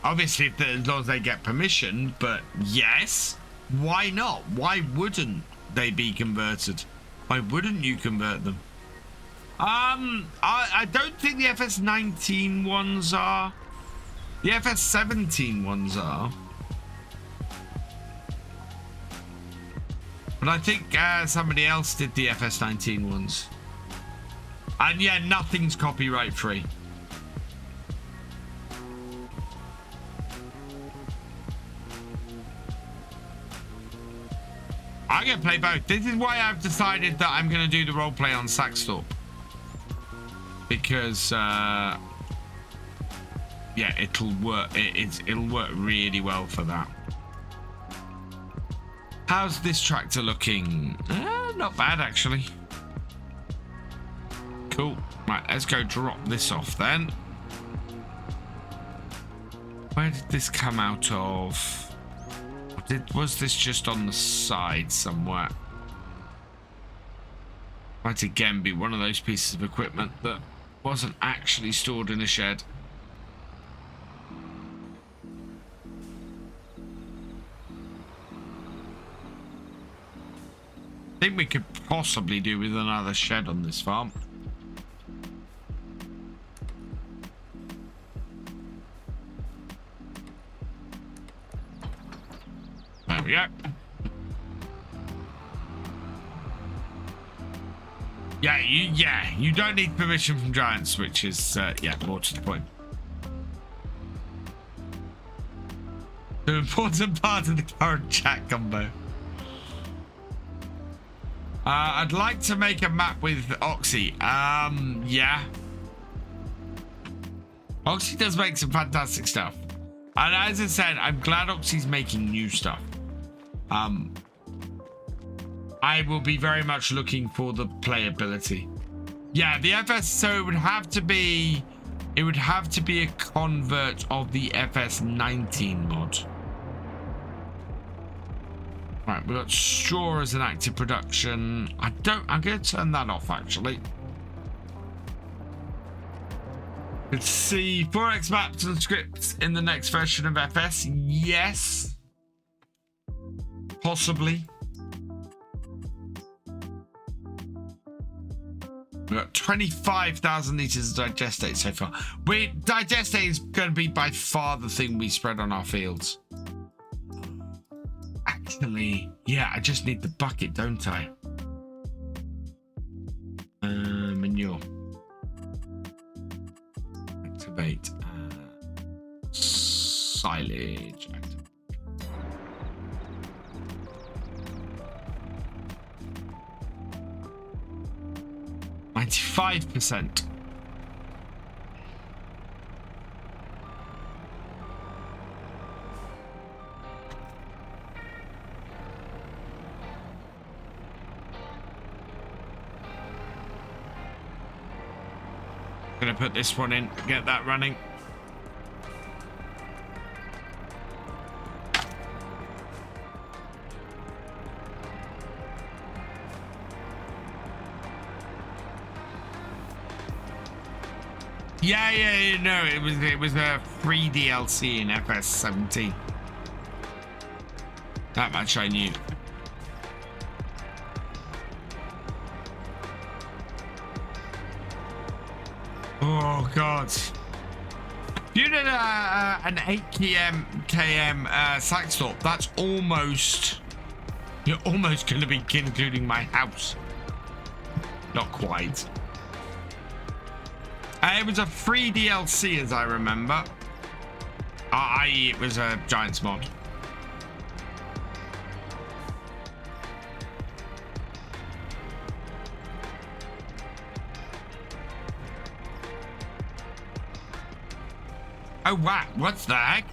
Obviously, as long as they get permission, but yes. Why not? Why wouldn't they be converted? Why wouldn't you convert them? I don't think the FS19 ones are. The FS17 ones are. But I think somebody else did the FS19 ones. And yeah, nothing's copyright free. I'm going to play both. This is why I've decided that I'm going to do the roleplay on Saxthorpe. Because, yeah, it'll work. It'll work really well for that. How's this tractor looking? Not bad, actually. Cool. Right, let's go drop this off then. Where did this come out of? Was this just on the side somewhere? Might again be one of those pieces of equipment that wasn't actually stored in a shed. I think we could possibly do with another shed on this farm. There we go. Yeah, you don't need permission from giants, which is, yeah, more to the point. The important part of the current chat combo. I'd like to make a map with Oxy. Yeah. Oxy does make some fantastic stuff. And as I said, I'm glad Oxy's making new stuff. I will be very much looking for the playability. Yeah, the FS, so it would have to be a convert of the FS19 mod. Right, we've got straw as an active production. I'm going to turn that off, actually. Let's see. 4x maps and scripts in the next version of FS. Yes. Possibly. We've got 25,000 litres of digestate so far. Digestate is going to be by far the thing we spread on our fields. Actually, yeah, I just need the bucket, don't I? Manure. Activate. Silage. Activate. 95%. Gonna put this one in, get that running. Yeah, no, it was a free DLC in FS17. That much I knew. Oh God! If you did an 8 km Saxthorpe, that's almost, you're almost going to be including my house. Not quite. It was a free DLC, as I remember. I.e., it was a Giants mod. Oh, wow. What's the heck?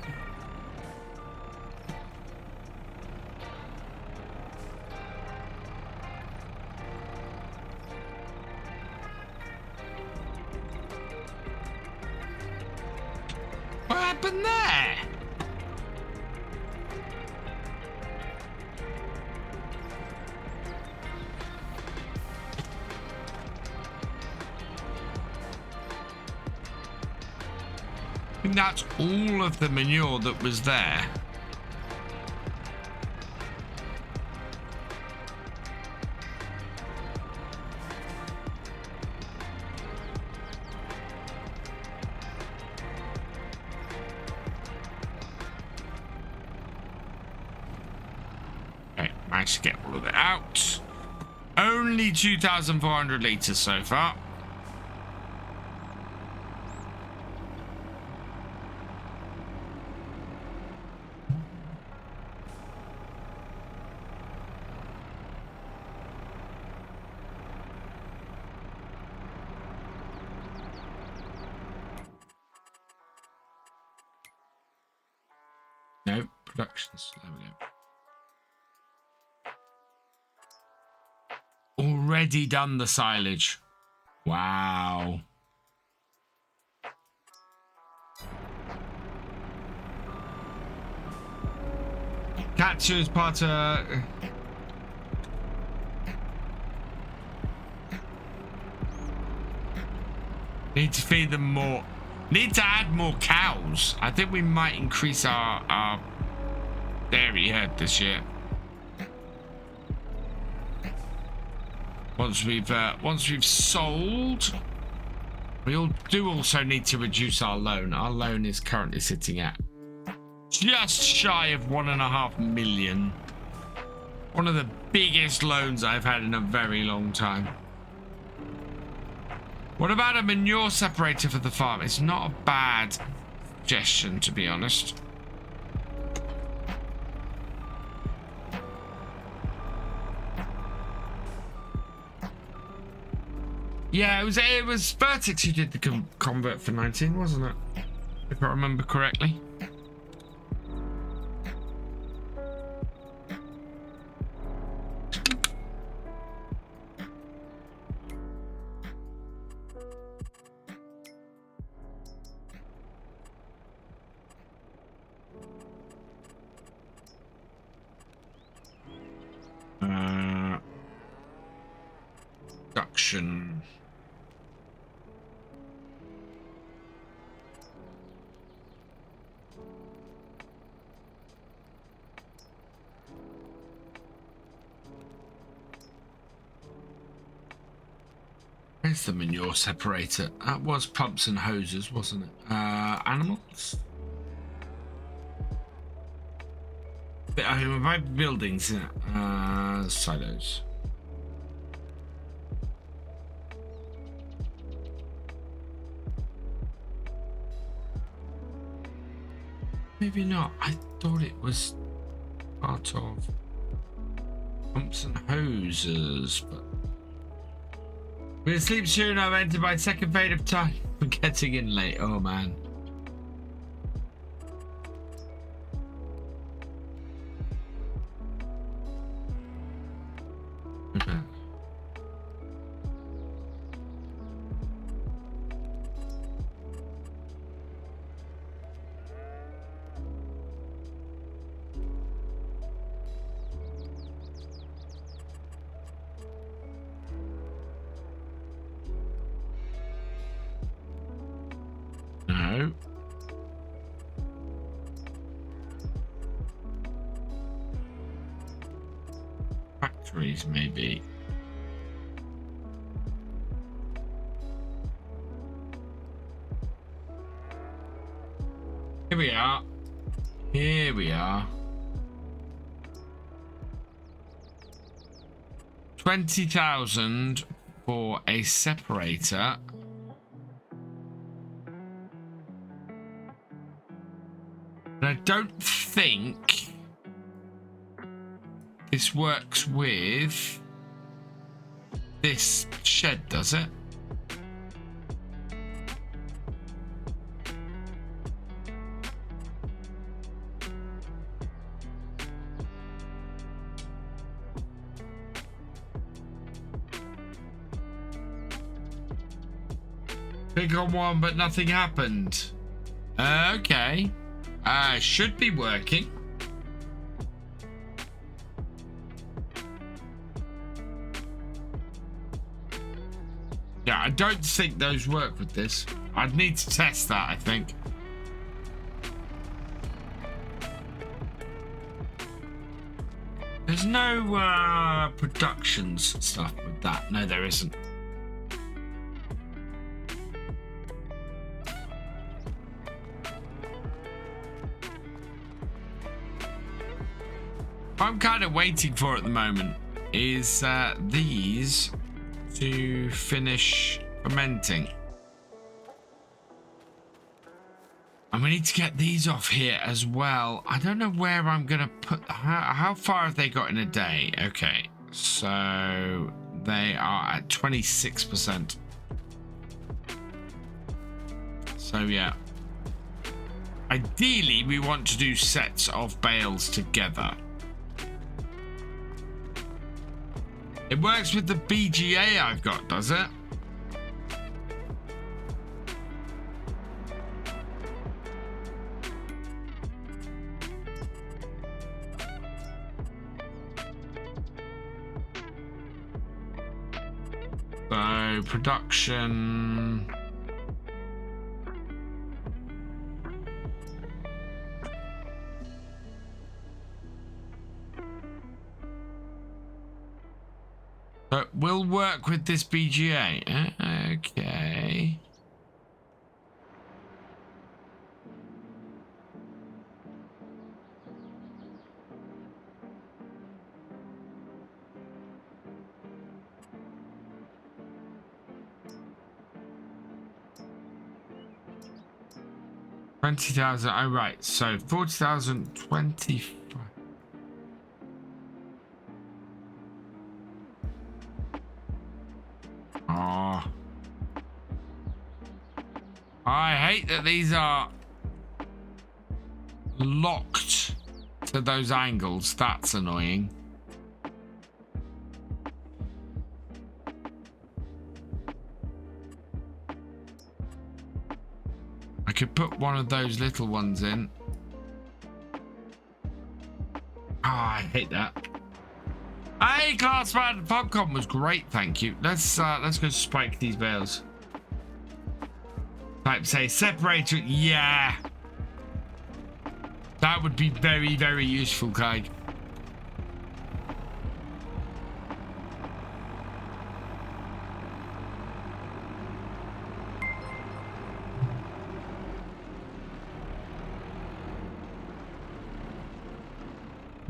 What happened there? I think that's all of the manure that was there. Okay, managed to get all of it out. Only 2,400 litres so far. productions. There we go. Already done the silage. Wow. Katsu's part of... Need to feed them more. Need to add more cows. I think we might increase our dairy herd this year. Once we've sold, we do also need to reduce our loan. Our loan is currently sitting at just shy of 1.5 million. One of the biggest loans I've had in a very long time. What about a manure separator for the farm? It's not a bad suggestion, to be honest. Yeah, it was Vertex who did the convert for 19, wasn't it? If I remember correctly. Production. Where's the manure separator? That was pumps and hoses, wasn't it? Animals? By buildings, silos. Maybe not. I thought it was part of pumps and hoses, but we'll sleep soon. I've entered my second fade of time for getting in late. Oh man. No. Factories, maybe. Here we are. Here we are. 20,000 for a separator. But I don't think this works with this shed, does it? Click on one, but nothing happened. Okay. Should be working. Yeah, I don't think those work with this. I'd need to test that, I think. There's no productions stuff with that. No, there isn't. What I'm kind of waiting for at the moment is these to finish fermenting. And we need to get these off here as well. I don't know where I'm going to put... How far have they got in a day? Okay, so they are at 26%. So, yeah. Ideally, we want to do sets of bales together. It works with the BGA I've got, does it? So, production. So, we'll work with this BGA. Okay. $20,000. Oh, right. So 40,000, 25. Oh. I hate that these are locked to those angles. That's annoying. I could put one of those little ones in. Oh, I hate that. Hey, Claus Boe, PopCon was great, thank you. Let's go spike these bales. Type say separator. Yeah, that would be very, very useful, Kai.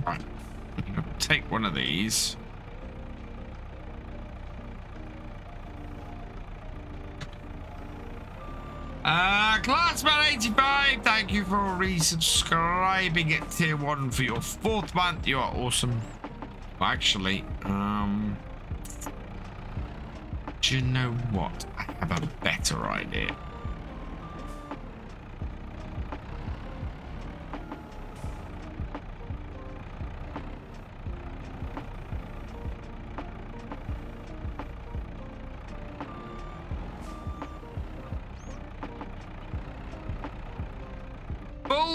Right, take one of these. Claus Boe 85, thank you for resubscribing at tier 1 for your 4th month. You are awesome. Well, actually, do you know what? I have a better idea.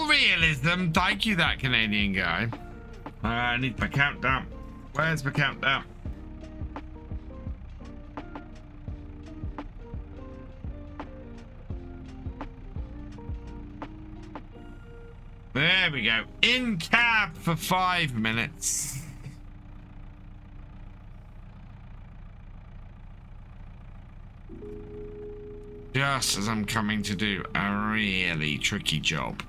Realism, thank you, that Canadian guy. I need my countdown. Where's my countdown? There we go. In cab for 5 minutes. Just as I'm coming to do a really tricky job.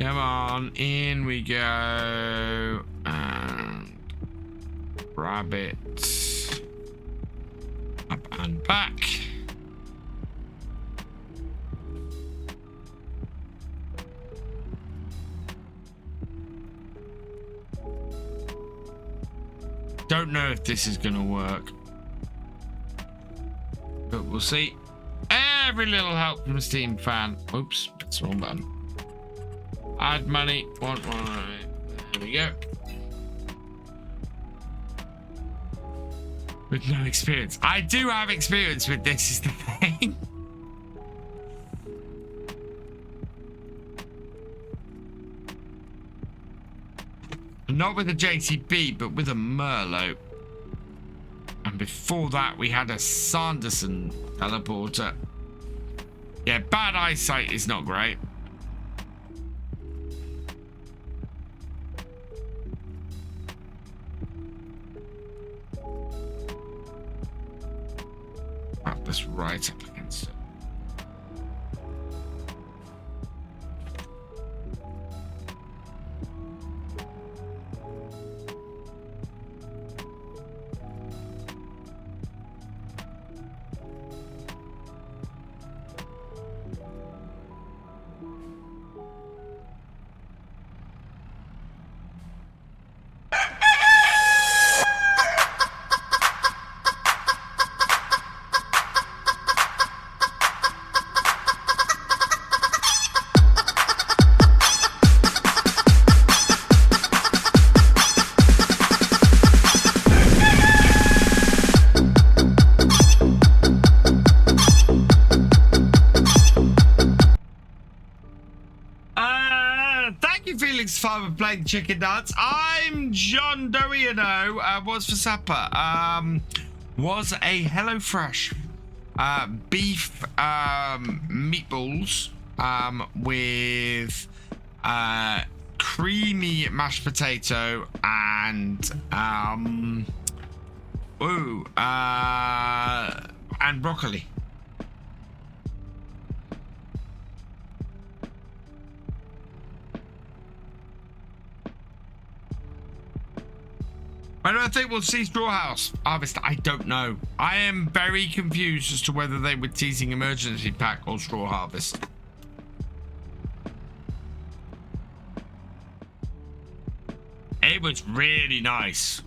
Come on, in we go, and grab it, up and back. Don't know if this is gonna work, but we'll see. Every little help from Steam fan. Oops, that's the wrong button. Add money. One. There we go. With no experience. I do have experience with this, is the thing. Not with a JCB, but with a Merlot. And before that, we had a Sanderson teleporter. Yeah, bad eyesight is not great. This right up against it. Thank you, Felix Farmer, playing Chicken Dance. I'm John Doe, what's for supper? Was a HelloFresh beef meatballs with creamy mashed potato and broccoli. When do I think we'll see Straw House Harvest? I don't know. I am very confused as to whether they were teasing Emergency Pack or Straw Harvest. It was really nice.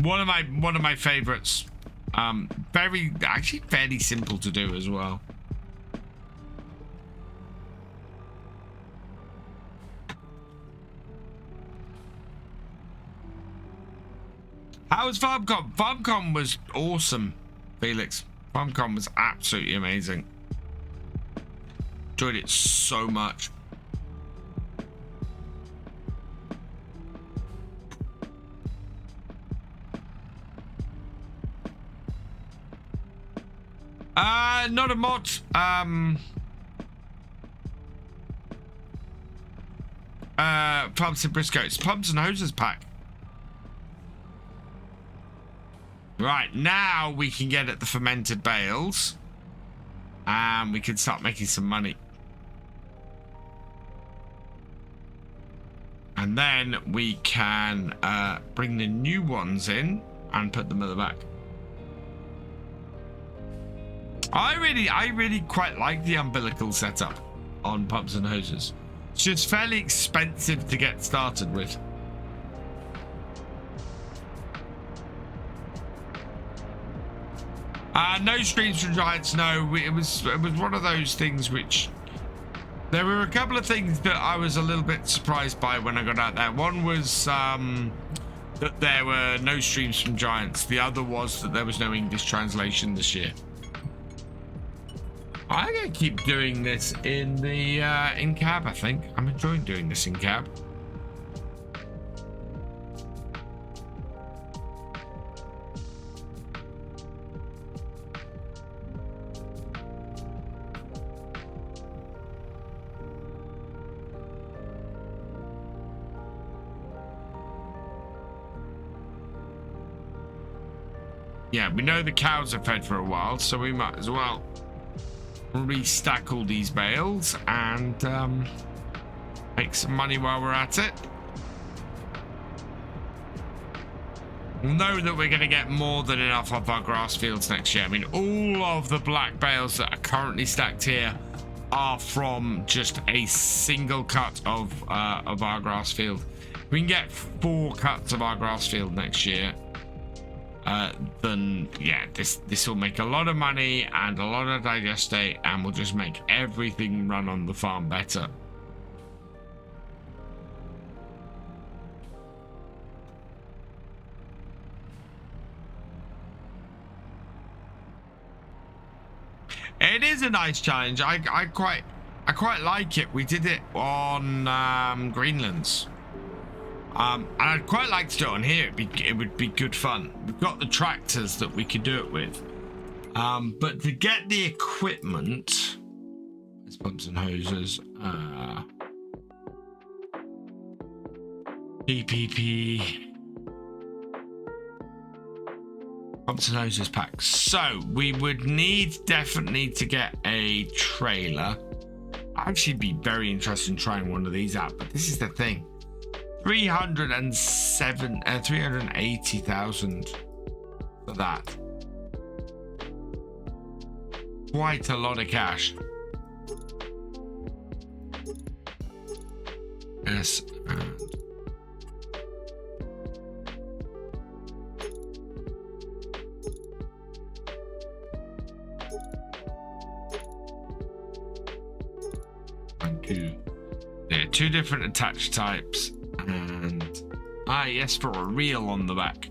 One of my favorites. Actually fairly simple to do as well. How was FarmCon? FarmCon was awesome, Felix. FarmCon was absolutely amazing. Enjoyed it so much. Not a mod. Pumps and Briscoes. Pumps and Hoses pack. Right, now we can get at the fermented bales. And we can start making some money. And then we can bring the new ones in and put them at the back. I really quite like the umbilical setup on Pumps and Hoses. It's just fairly expensive to get started with. No streams from Giants. No, it was one of those things which there were a couple of things that I was a little bit surprised by when I got out there. One was that there were no streams from Giants. The other was that there was no English translation this year. I'm gonna keep doing this in the in cab. I think I'm enjoying doing this in cab. Yeah, we know the cows are fed for a while, so we might as well restack all these bales and make some money while we're at it. We'll know that we're going to get more than enough of our grass fields next year. I mean, all of the black bales that are currently stacked here are from just a single cut of our grass field. If we can get 4 cuts of our grass field next year, then yeah, this will make a lot of money and a lot of digestate, and will just make everything run on the farm better. It is a nice challenge. I quite like it. We did it on Greenlands. And I'd quite like to do it on here. It would be good fun. We've got the tractors that we could do it with. But to get the equipment, there's Pumps and Hoses. PPP. Pumps and Hoses pack. So we would need definitely to get a trailer. I'd actually be very interested in trying one of these out, but this is the thing. 380,000 for that. Quite a lot of cash. Yes, and there are 2 different attach types. And yes, for a reel on the back.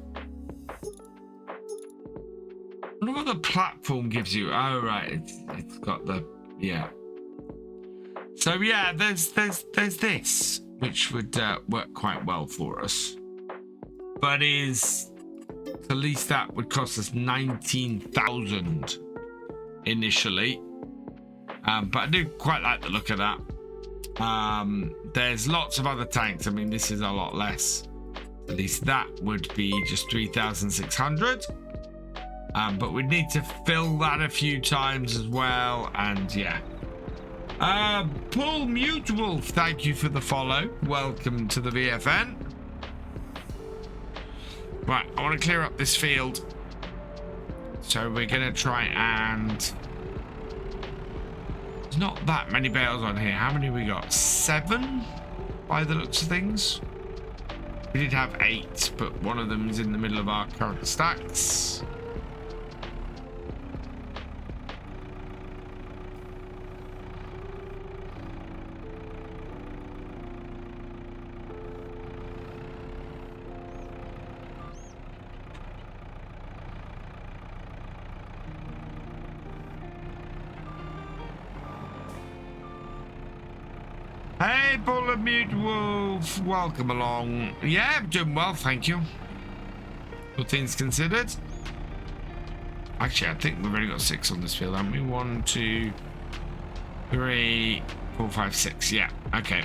I wonder what the platform gives you. Oh right, it's got the, yeah. So yeah, there's this. which would work quite well for us. But at least that would cost us 19,000 initially. But I do quite like the look of that. There's lots of other tanks. I mean, this is a lot less. At least that would be just 3,600. But we'd need to fill that a few times as well. And yeah. Paul Mute Wolf, thank you for the follow. Welcome to the VFN. Right, I want to clear up this field. So we're going to try and... There's not that many bales on here. How many we got? 7 by the looks of things. We did have 8, but one of them is in the middle of our current stacks. Hey, Bull of Mute Wolf, welcome along. Yeah, I'm doing well, thank you. All things considered. Actually, I think we've only got 6 on this field, haven't we? 1, 2, 3, 4, 5, 6. Yeah, okay.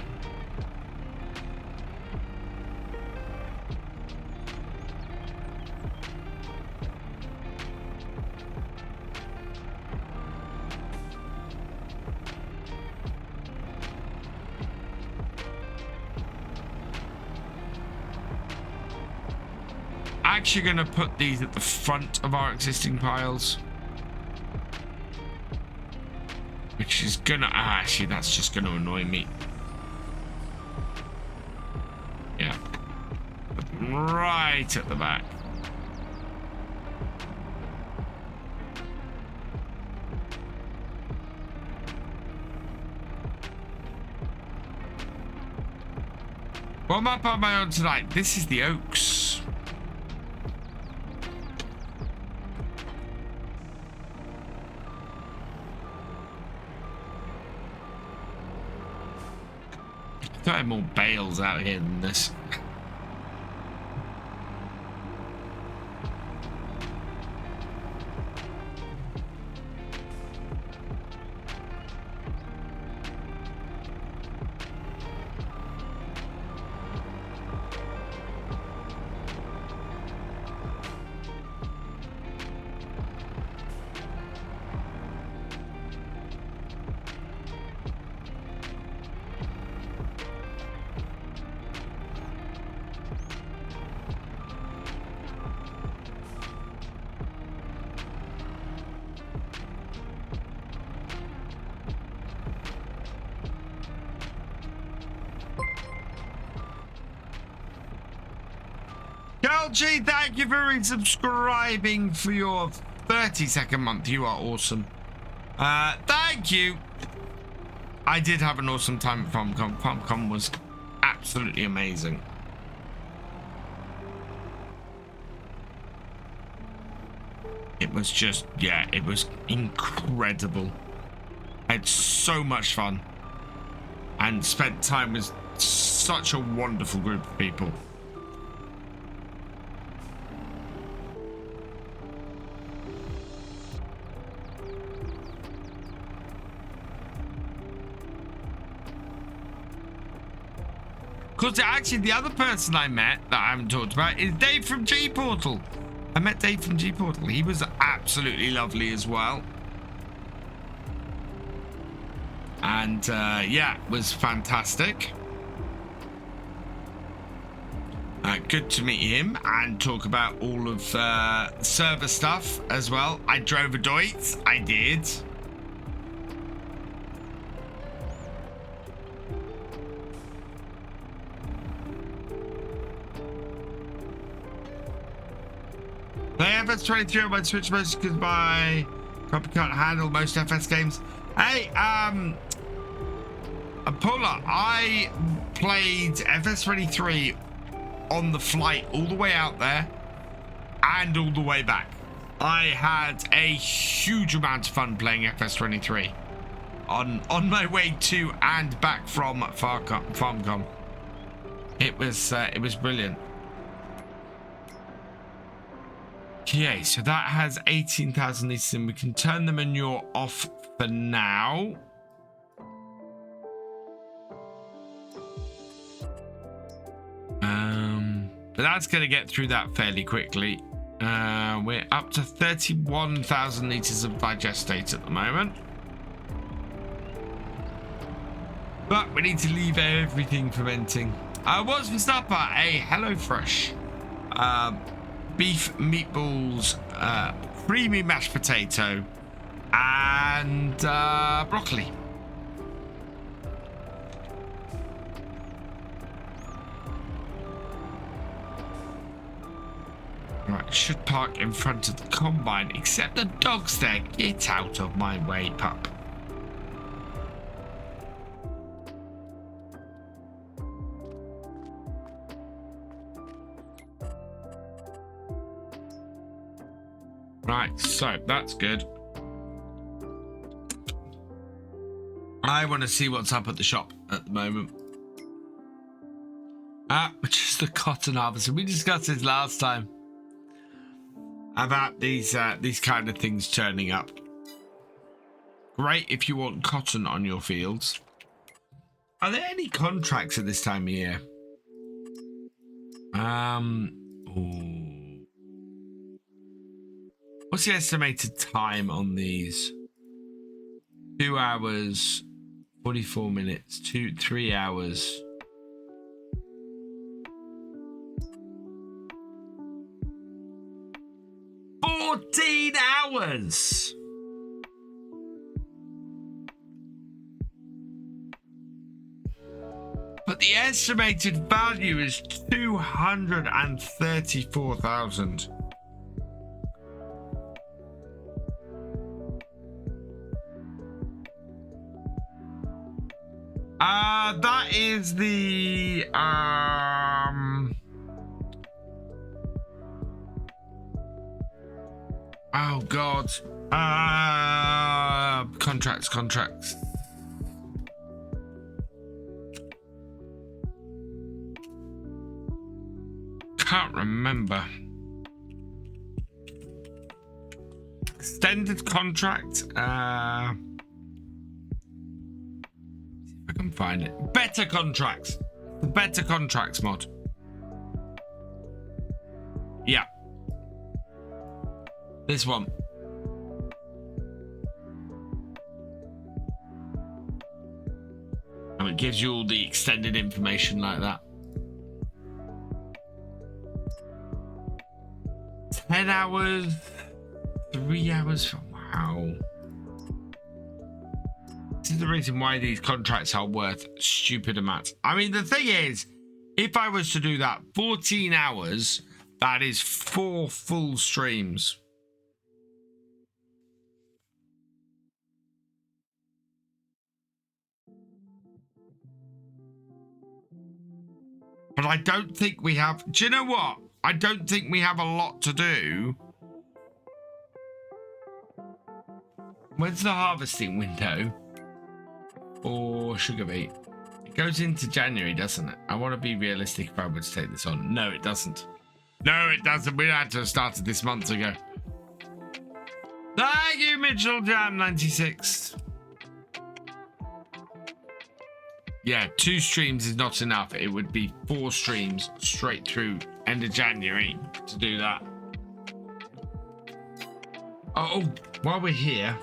Actually going to put these at the front of our existing piles, which is gonna actually that's just going to annoy me. Yeah, right at the back. What map am I on tonight? This is the Oaks. I have more bales out here than this. Galcomp, thank you for resubscribing for your 30-second month. You are awesome. Thank you. I did have an awesome time at FarmCon. FarmCon was absolutely amazing. It was just, yeah, it was incredible. I had so much fun and spent time with such a wonderful group of people. Because actually the other person I met that I haven't talked about is Dave from G Portal. I met Dave from G Portal. He was absolutely lovely as well. And yeah, it was fantastic. Good to meet him and talk about all of server stuff as well. I drove a Deutz. I did. Play FS23 on my Switch mostly because my copy can't handle most FS games. Hey, Paula, I played FS23 on the flight all the way out there and all the way back. I had a huge amount of fun playing FS23 on my way to and back from FarmCon. It was brilliant. Okay, so that has 18,000 litres in. We can turn the manure off for now. But that's going to get through that fairly quickly. We're up to 31,000 litres of digestate at the moment. But we need to leave everything fermenting. What's for supper? A HelloFresh. Beef meatballs, creamy mashed potato, and broccoli. Right, should park in front of the combine, except the dog's there. Get out of my way, pup. Right, so that's good. I want to see what's up at the shop at the moment. Which is the cotton harvester. We discussed this last time about these kind of things turning up. Great if you want cotton on your fields. Are there any contracts at this time of year? What's the estimated time on these? 2 hours, 44 minutes, 3 hours. Hours. But the estimated value is 234,000. That is the oh god. Contracts. Can't remember. Extended contract. See if I can find it. Better contracts. The better contracts mod. Yeah. This one. And it gives you all the extended information like that. 10 hours, 3 hours. Wow. This is the reason why these contracts are worth stupid amounts. I mean, the thing is, if I was to do that 14 hours, that is 4 full streams. But I don't think we have... Do you know what? I don't think we have a lot to do. When's the harvesting window for sugar beet? It goes into January, doesn't it? I want to be realistic if I were to take this on. No, it doesn't. No, it doesn't. We had to have started this months ago. Thank you, Mitchell Jam 96. Yeah, 2 streams is not enough. It would be 4 streams straight through end of January to do that. Oh, while we're here.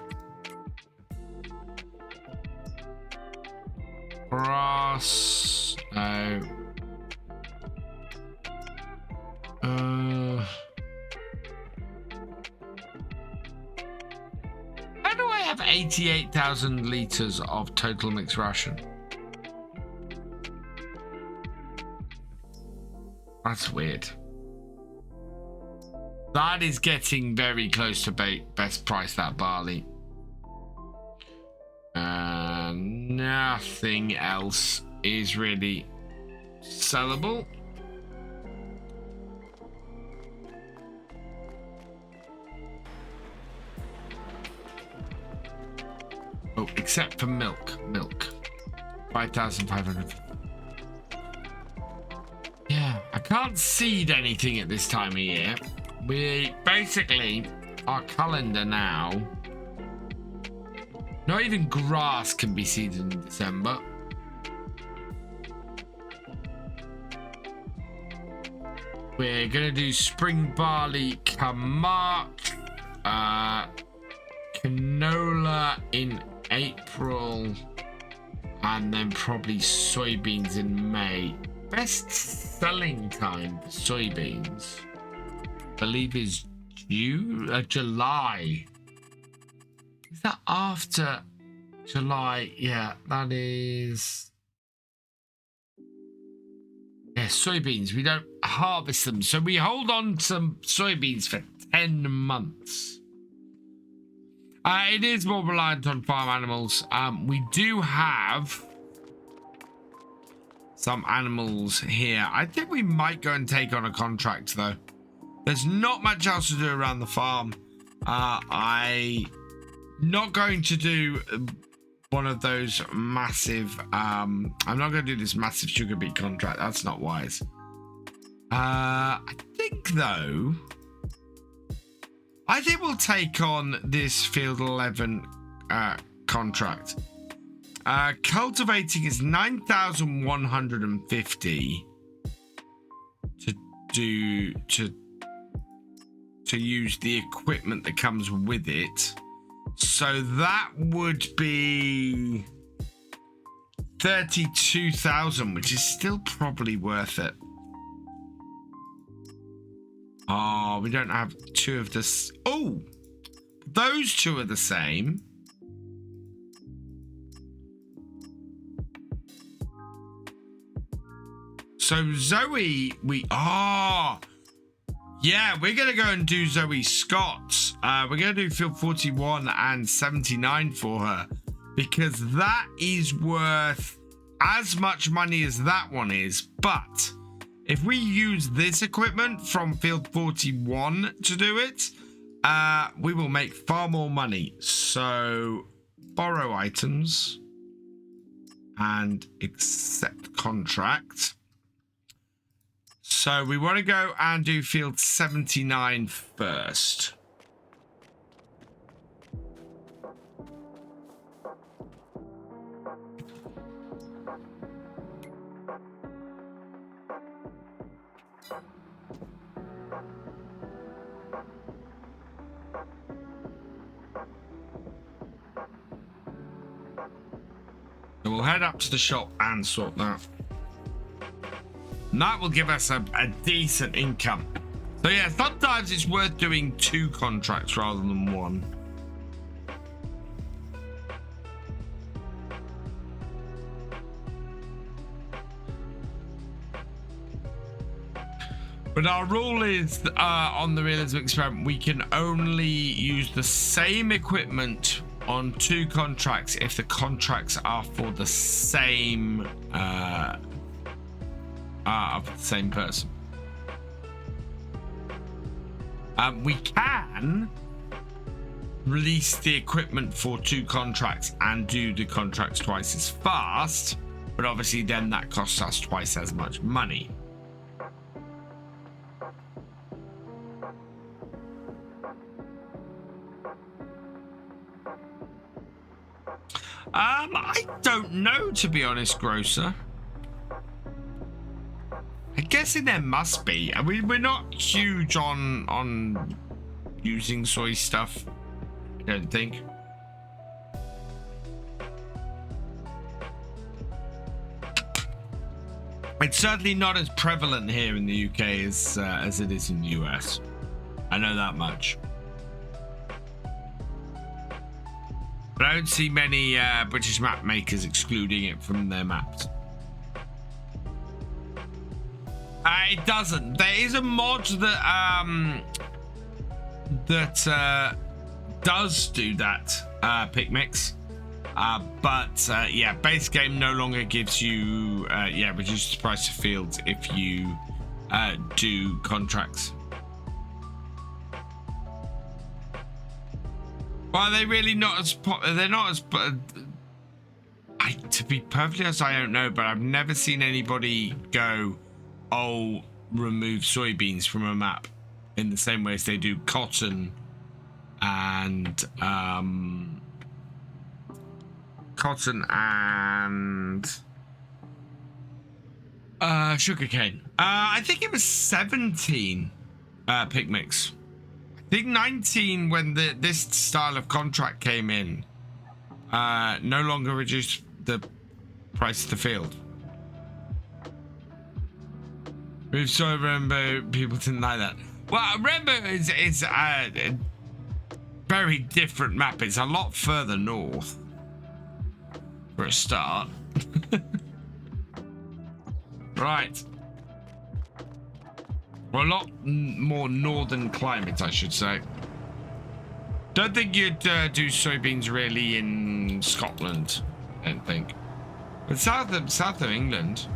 Grass. No. How do I have 88,000 litres of total mixed ration? That's weird. That is getting very close to best price, that barley. Nothing else is really sellable. Oh, except for milk. 5,500. can't seed anything at this time of year. We basically, our calendar now, not even grass can be seeded in December. We're gonna do spring barley come March, canola in April, and then probably soybeans in May. Best selling time for soybeans, I believe, is July. Is that after July? Yeah, that is. Yeah, soybeans. We don't harvest them, so we hold on some soybeans for 10 months. It is more reliant on farm animals. We do have some animals here. I think we might go and take on a contract, though. There's not much else to do around the farm. I'm not going to do one of those massive I'm not going to do this massive sugar beet contract. That's not wise. I think though, I think we'll take on this field 11 contract. Cultivating is 9,150 to use the equipment that comes with it. So that would be 32,000, which is still probably worth it. Oh, we don't have two of this. Oh, those two are the same. So Zoe, yeah, we're going to go and do Zoe Scott's. We're going to do field 41 and 79 for her, because that is worth as much money as that one is. But if we use this equipment from field 41 to do it, we will make far more money. So borrow items and accept contract. So we want to go and do field 79 first. So we'll head up to the shop and sort that. And that will give us a decent income. So yeah, sometimes it's worth doing 2 contracts rather than 1. But our rule is on the Realism experiment, we can only use the same equipment on 2 contracts if the contracts are for the same of the same person. We can release the equipment for 2 contracts and do the contracts twice as fast, but obviously then that costs us twice as much money. I don't know, to be honest, Grocer. I'm guessing there must be. I mean, we're not huge on using soy stuff, I don't think. It's certainly not as prevalent here in the UK as it is in the US. I know that much. But I don't see many British map makers excluding it from their maps. It doesn't. There is a mod that does do that, PicMix. But yeah, base game no longer gives you reduces the price of fields if you do contracts. Well, they're really not as they're not as. To be perfectly honest, I don't know, but I've never seen anybody go, oh, remove soybeans from a map in the same way as they do cotton and sugarcane. I think it was 17 pick mix. I think 19 when this style of contract came in. No longer reduced the price of the field. With soy rainbow, people didn't like that. Well, rainbow is a very different map. It's a lot further north for a start. Right. Well, a lot more northern climate, I should say. Don't think you'd do soybeans really in Scotland. I don't think. But south of England.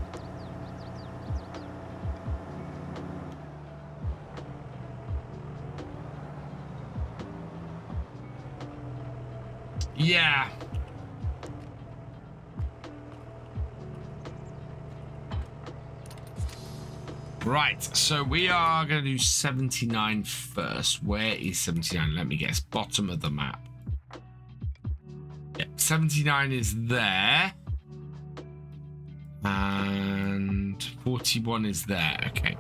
Yeah. Right, so we are going to do 79 first. Where is 79? Let me guess. Bottom of the map. Yep, 79 is there. And 41 is there. Okay.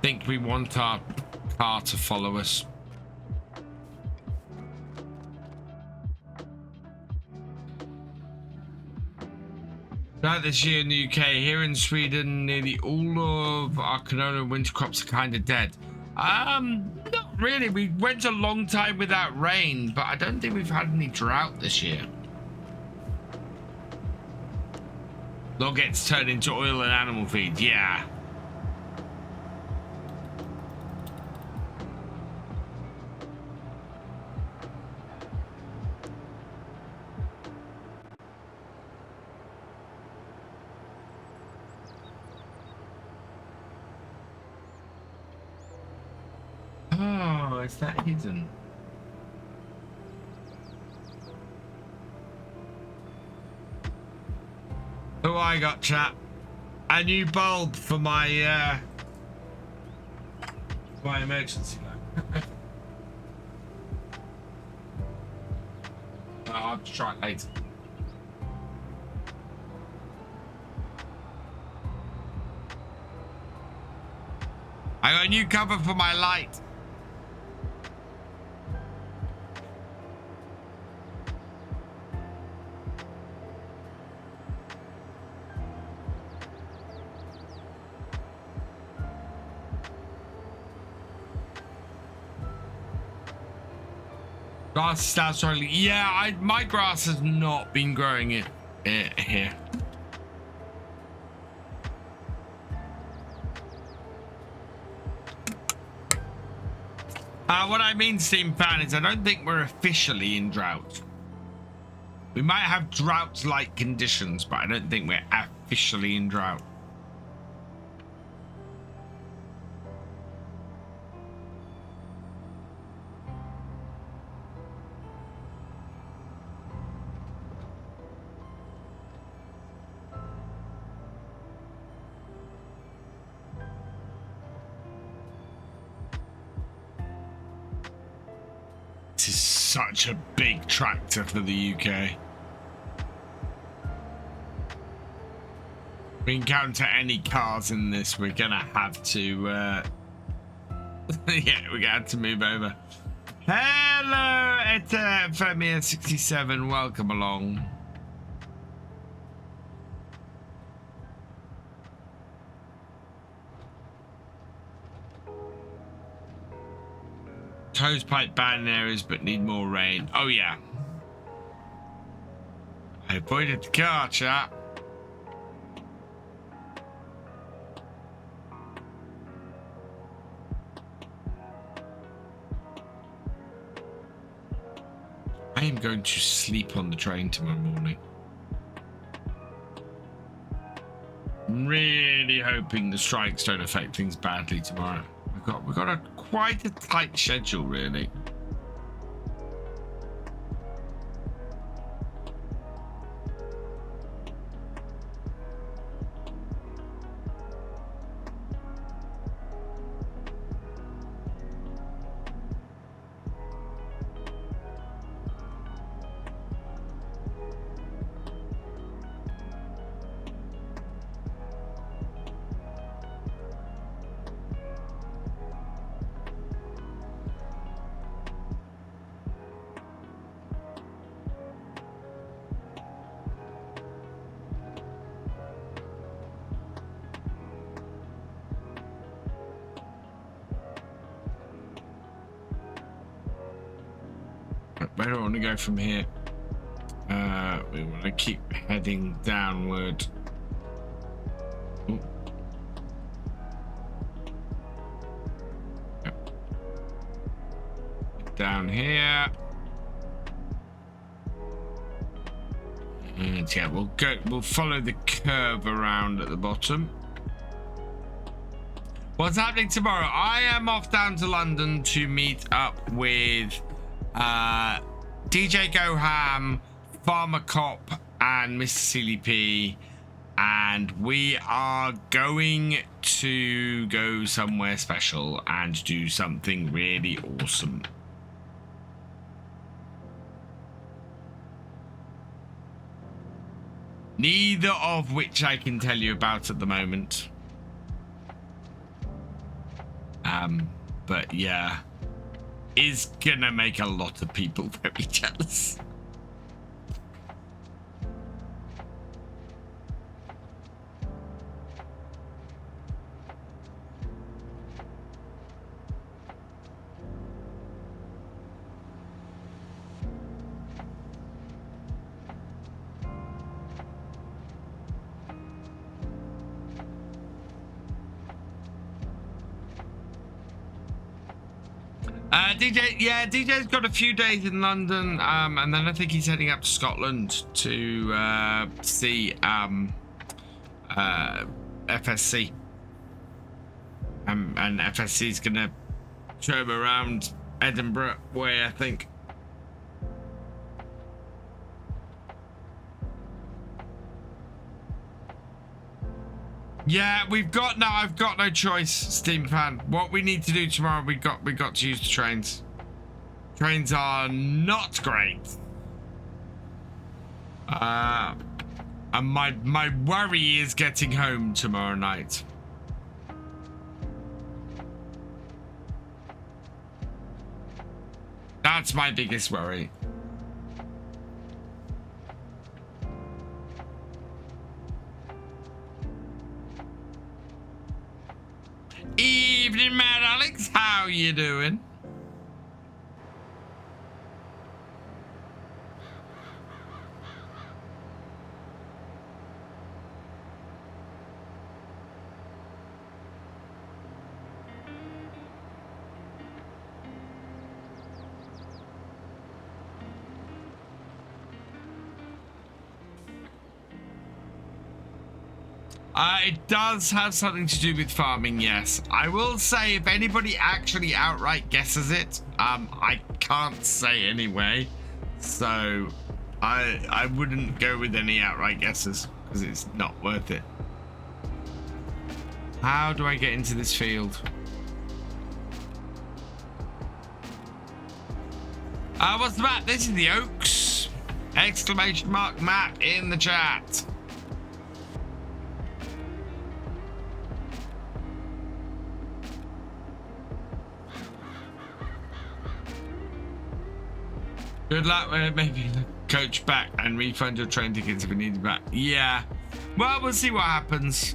Think we want our car to follow us. Right, this year in the UK, here in Sweden, nearly all of our canola and winter crops are kind of dead. Not really. We went a long time without rain, but I don't think we've had any drought this year. They'll get turned into oil and animal feed, yeah. Oh, is that hidden? Oh, I got chat. A new bulb for my emergency light. I'll try it later. I got a new cover for my light. Grass starts struggling. Yeah, my grass has not been growing it here. What I mean, Steam fan, is I don't think we're officially in drought. We might have drought-like conditions, but I don't think we're officially in drought. Such a big tractor for the UK. We encounter any cars in this, we're gonna have to yeah, we're gonna have to move over. Hello, it's Femia67, welcome along. Hose pipe ban in areas but need more rain. Oh yeah. I avoided the car, chat. I am going to sleep on the train tomorrow morning. I'm really hoping the strikes don't affect things badly tomorrow. We've got quite a tight schedule, really. where do I want to go from here? We want to keep heading downward. Ooh. Yep. Down here. And yeah, we'll follow the curve around at the bottom. What's happening tomorrow? I am off down to London to meet up with DJ Goham, Farmer Cop, and Mr. CLP, and we are going to go somewhere special and do something really awesome. Neither of which I can tell you about at the moment. But yeah, is gonna make a lot of people very jealous. DJ's got a few days in London, and then I think he's heading up to Scotland to see FSC. And FSC's gonna show him around Edinburgh way, I think. Yeah, I've got no choice, Steam fan. What we need to do tomorrow, we got to use the trains. Trains are not great. And my worry is getting home tomorrow night. That's my biggest worry. Evening, Mad Alex. How you doing? It does have something to do with farming, yes. I will say, if anybody actually outright guesses it, I can't say anyway. So I wouldn't go with any outright guesses because it's not worth it. How do I get into this field? What's the map? This is the Oaks! Exclamation mark map in the chat. Good luck with it. Maybe coach back and refund your train tickets if we need it back. Yeah. Well, we'll see what happens.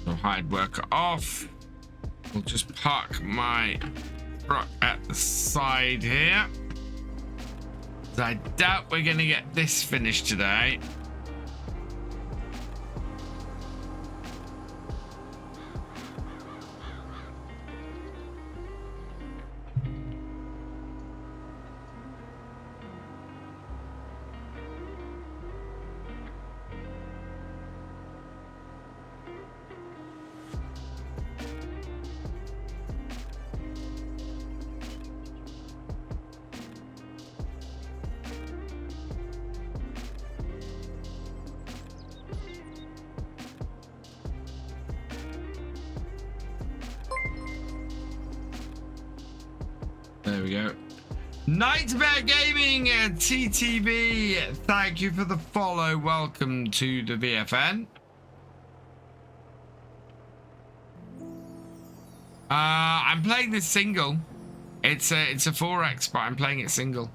So hide worker off. We'll just park my truck at the side here. I doubt we're going to get this finished today. There we go. Nightmare Gaming TTV, thank you for the follow. Welcome to the VFN. I'm playing this single. It's a 4x, but I'm playing it single.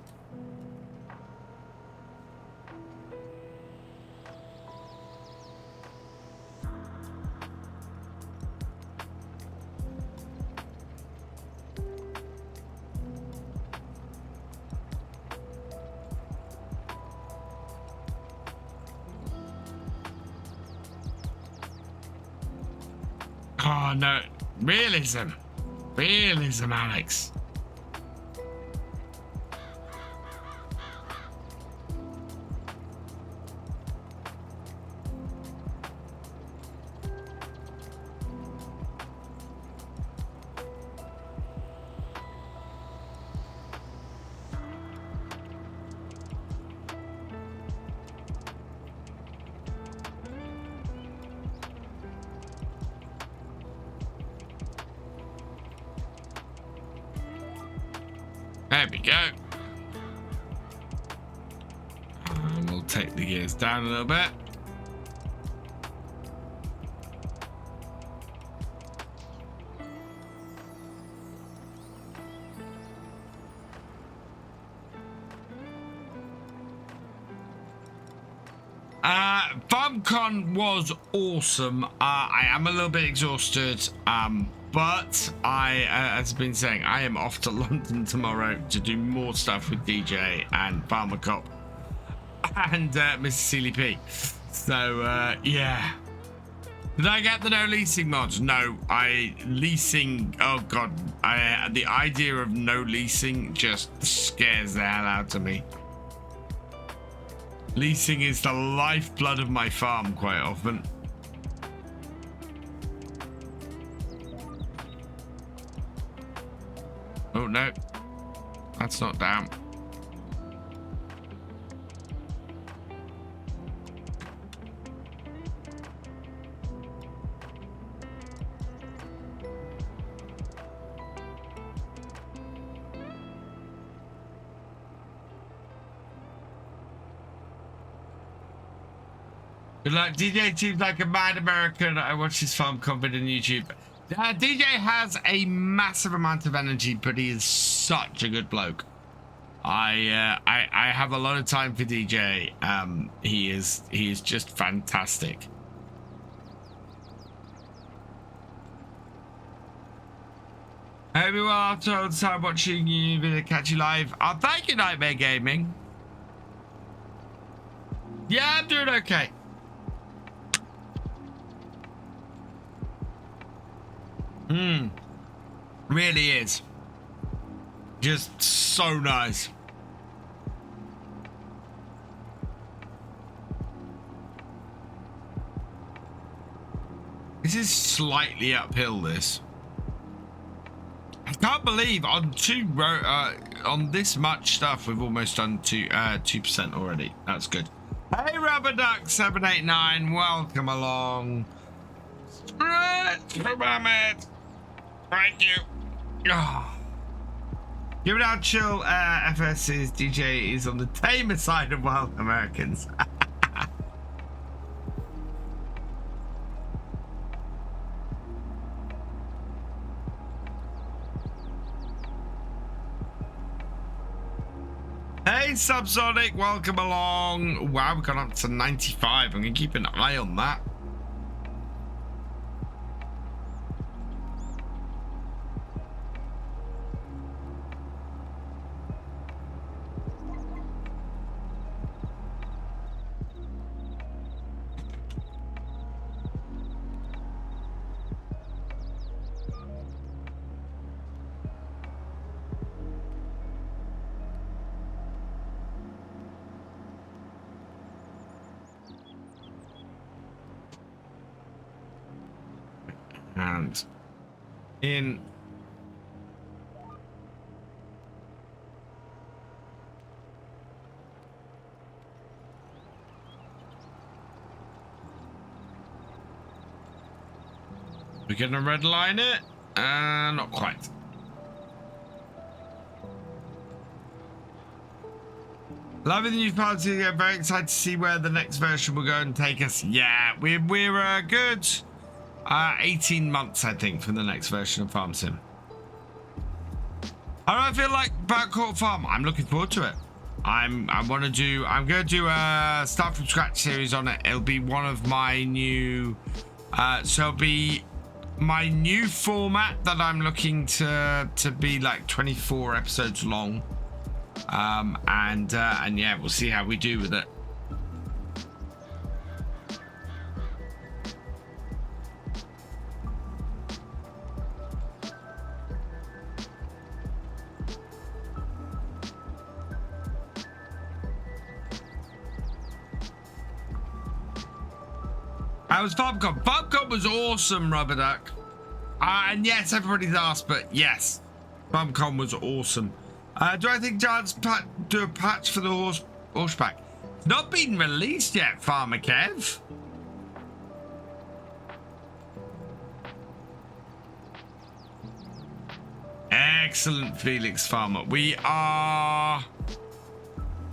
Oh no, realism, Alex. There we go. And we'll take the gears down a little bit. FarmCon was awesome. I am a little bit exhausted, but as I've been saying, I am off to London tomorrow to do more stuff with DJ and Farmer Cop and Mr. Sealy P. So, yeah. Did I get the no leasing mods? No, leasing. Oh God, the idea of no leasing just scares the hell out of me. Leasing is the lifeblood of my farm quite often. Oh no, that's not down. Good luck. DJ seems like a mad American. I watch his farm content on YouTube. DJ has a massive amount of energy, but he is such a good bloke. I have a lot of time for DJ. He is just fantastic. I hope you're well after all the time watching you. Gonna catch you live. Oh, thank you, Nightmare Gaming. Yeah, I'm doing okay. Really is. Just so nice. This is slightly uphill, this. I can't believe on on this much stuff we've almost done 2% already. That's good. Hey Rubber Duck 789, welcome along. Stretch Mohammed. Thank you. Oh. Give it out, chill. FS's DJ is on the tamer side of wild Americans. Hey Subsonic, welcome along. Wow, we've gone up to 95. I'm gonna keep an eye on that. And in we're gonna redline it, not quite. Loving the new party. I'm very excited to see where the next version will go and take us. Yeah, we're good. 18 months, I think, for the next version of Farm Sim. How do I feel like about Court Farm? I'm looking forward to it. I'm going to do a start from scratch series on it. It'll be one of my new, so it'll be my new format that I'm looking to be like 24 episodes long. And yeah, we'll see how we do with it. How was FarmCon? FarmCon was awesome, Rubber Duck. And yes, everybody's asked, but yes, FarmCon was awesome. Do I think Giants do a patch for the horse pack? It's not been released yet, Farmer Kev. Excellent, Felix Farmer. We are...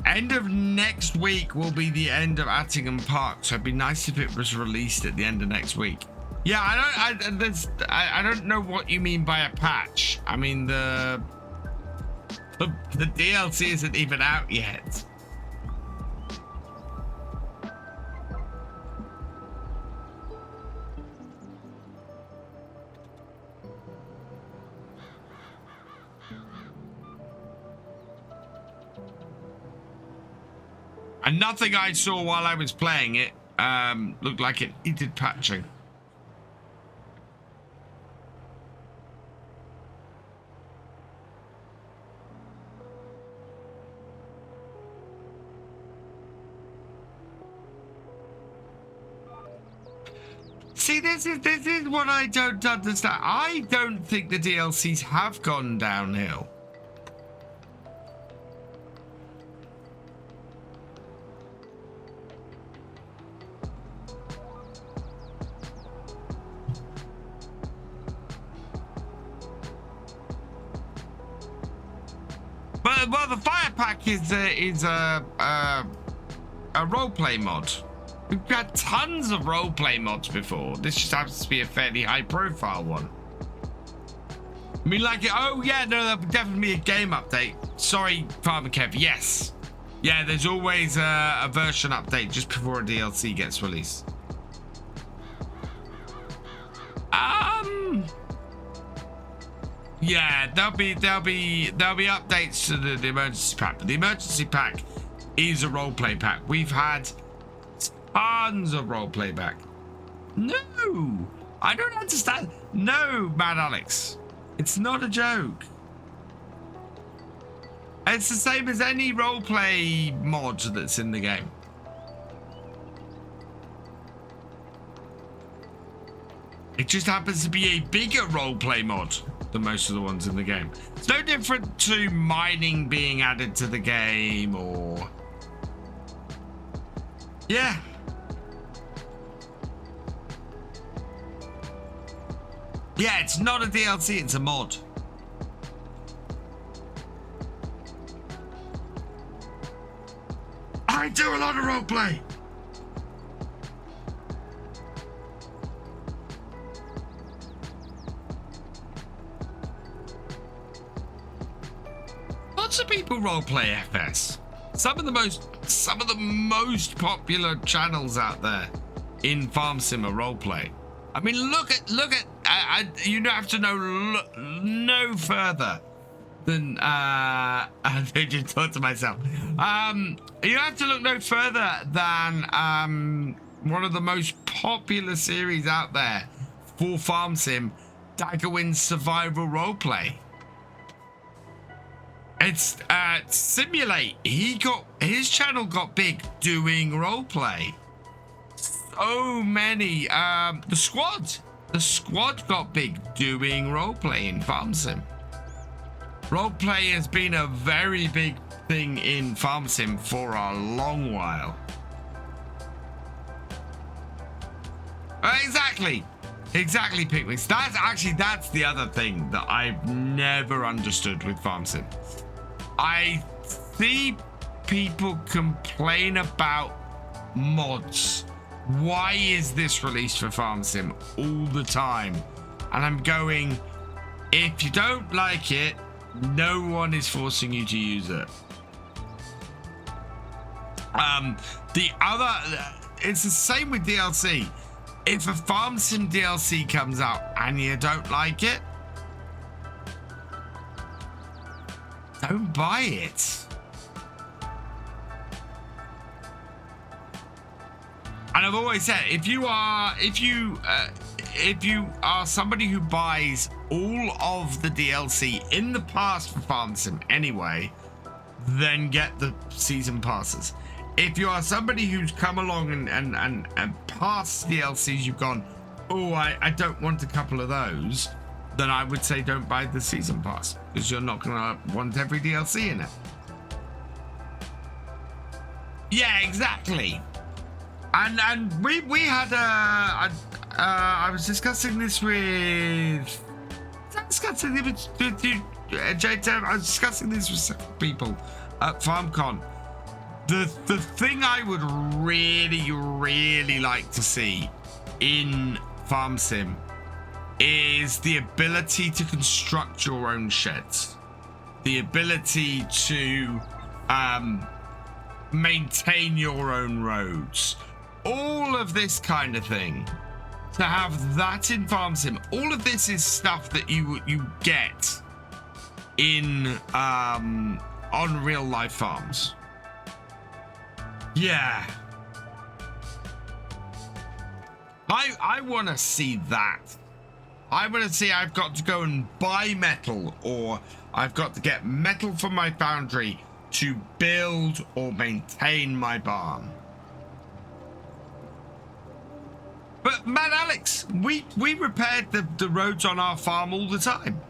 End of next week will be the end of Attingham Park, so it'd be nice if it was released at the end of next week. Yeah, I don't know what you mean by a patch. I mean the DLC isn't even out yet. And nothing I saw while I was playing it looked like it needed patching. See, this is what I don't understand. I don't think the DLCs have gone downhill. But well, the fire pack is a roleplay mod. We've had tons of roleplay mods before. This just happens to be a fairly high-profile one. I mean, like, oh yeah, no, there'll definitely be a game update. Sorry, Farmer Kev. Yes, yeah, there's always a version update just before a DLC gets released. Yeah, there'll be updates to the emergency pack, but the emergency pack is a roleplay pack. We've had tons of roleplay back. No, I don't understand. No, Mad Alex, it's not a joke. It's the same as any roleplay mod that's in the game. It just happens to be a bigger roleplay mod than most of the ones in the game. It's no different to mining being added to the game or... Yeah. Yeah, it's not a DLC, it's a mod. I do a lot of roleplay. Lots of people roleplay FS. Some of the most popular channels out there in Farm Sim are roleplay. I mean, look at you don't have to know no further than I just thought to myself. You have to look no further than one of the most popular series out there for Farm Sim, Daggerwin's survival roleplay. It's Simulate. His channel got big doing roleplay. So many. The squad got big doing roleplay in Farm Sim. Roleplay has been a very big thing in Farm Sim for a long while. Exactly, Picnics. That's the other thing that I've never understood with Farm Sim. I see people complain about mods why is this released for Farm Sim all the time? And I'm going, if you don't like it, no one is forcing you to use it. The other, it's the same with DLC. If a Farm Sim DLC comes out and you don't like it, don't buy it. And I've always said, if you are somebody who buys all of the DLC in the past for Farm Sim anyway, then get the season passes. If you are somebody who's come along and past DLCs, you've gone, oh, I don't want a couple of those, then I would say don't buy the season pass, because you're not going to want every DLC in it. Yeah, exactly. And we had I was discussing this with JTM. I was discussing this with several people at FarmCon. The thing I would really like to see in Farm Sim is the ability to construct your own sheds, the ability to maintain your own roads, all of this kind of thing. To have that in Farm Sim, all of this is stuff that you get in on real life farms. Yeah, I want to see that. I want to see I've got to go and buy metal, or I've got to get metal from my foundry to build or maintain my barn. But man, Alex, we repaired the roads on our farm all the time.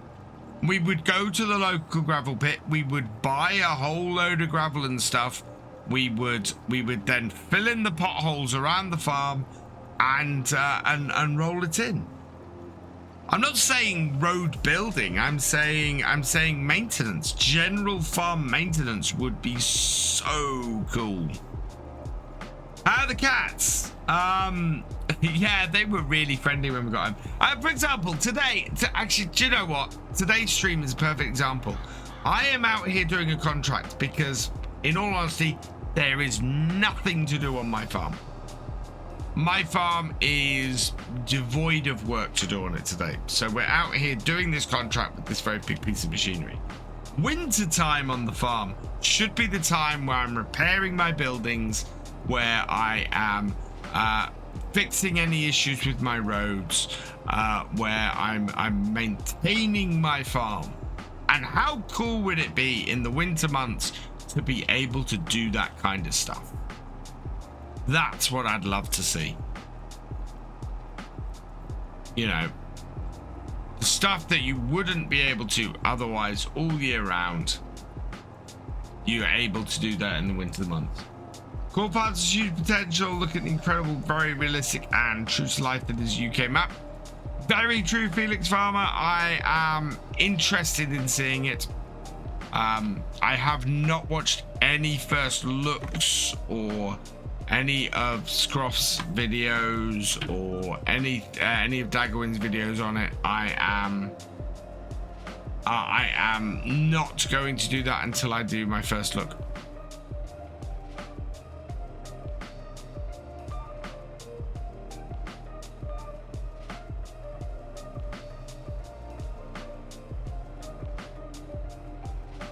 We would go to the local gravel pit. We would buy a whole load of gravel and stuff. We would then fill in the potholes around the farm and roll it in. I'm not saying road building. I'm saying maintenance. General farm maintenance would be so cool. How are the cats? Yeah, they were really friendly when we got them. For example, today, actually, do you know what? Today's stream is a perfect example. I am out here doing a contract because, in all honesty, there is nothing to do on my farm. My farm is devoid of work to do on it today. So we're out here doing this contract with this very big piece of machinery. Winter time on the farm should be the time where I'm repairing my buildings, where I am fixing any issues with my roads, where I'm maintaining my farm. And how cool would it be in the winter months to be able to do that kind of stuff? That's what I'd love to see. You know, the stuff that you wouldn't be able to otherwise all year round, you're able to do that in the winter months. Core parts has huge potential. Look at the incredible, very realistic and true to life that is UK map. Very true, Felix Farmer. I am interested in seeing it. I have not watched any first looks or any of Scroff's videos or any of Daggerwin's videos on it. I am not going to do that until I do my first look.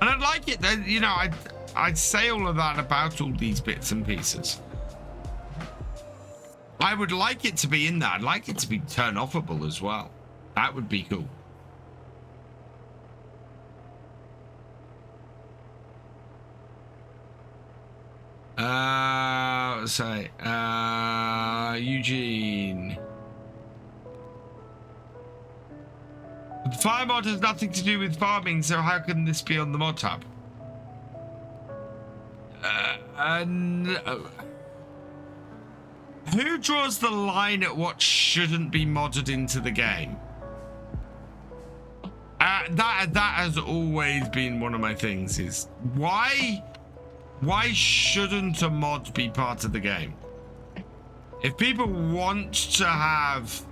And I'd like it, you know, I'd say all of that about all these bits and pieces. I would like it to be in there. I'd like it to be turn-offable as well. That would be cool. Let's say, Eugene. The fire mod has nothing to do with farming, so how can this be on the mod tab? No. Who draws the line at what shouldn't be modded into the game? That has always been one of my things, is why shouldn't a mod be part of the game? If people want to have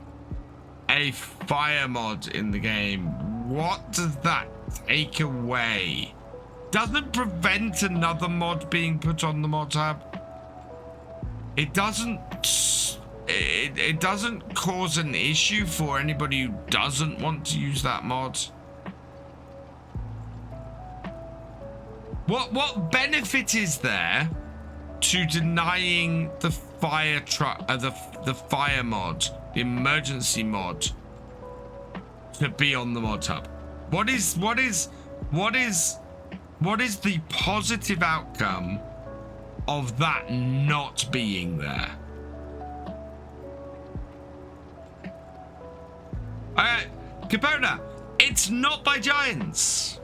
a fire mod in the game, what does that take away? Doesn't prevent another mod being put on the mod tab. It doesn't cause an issue for anybody who doesn't want to use that mod. What benefit is there to denying the fire truck, the fire mod, the emergency mod, to be on the mod tab? What is the positive outcome of that not being there? Capona, it's not by Giants.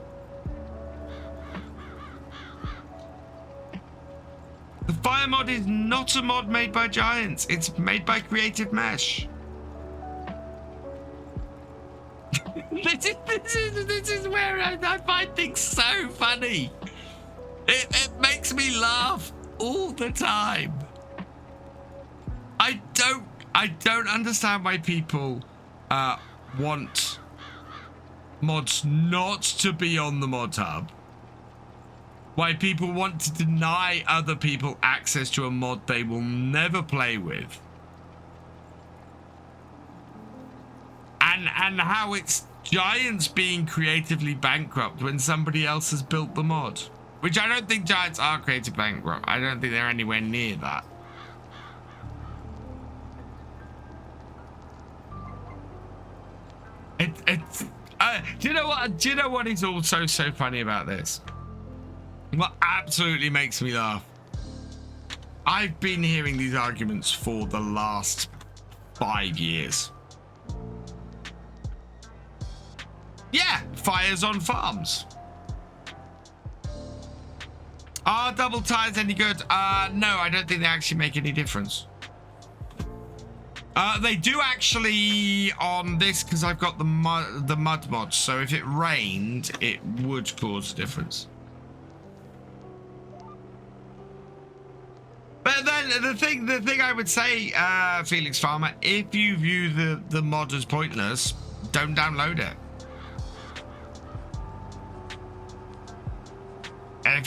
The fire mod is not a mod made by Giants. It's made by Creative Mesh. This is where I find things so funny. It makes me laugh all the time. I don't understand why people want mods not to be on the mod hub. Why people want to deny other people access to a mod they will never play with. And how it's Giants being creatively bankrupt when somebody else has built the mod. Which I don't think Giants are creative bankrupt. I don't think they're anywhere near that. Do you know what is also so funny about this? What absolutely makes me laugh? I've been hearing these arguments for the last 5 years. Yeah, fires on farms. Are double tires any good? No, I don't think they actually make any difference. They do actually on this because I've got the mud mod. So if it rained, it would cause a difference. But then the thing I would say, Felix Farmer, if you view the mod as pointless, don't download it.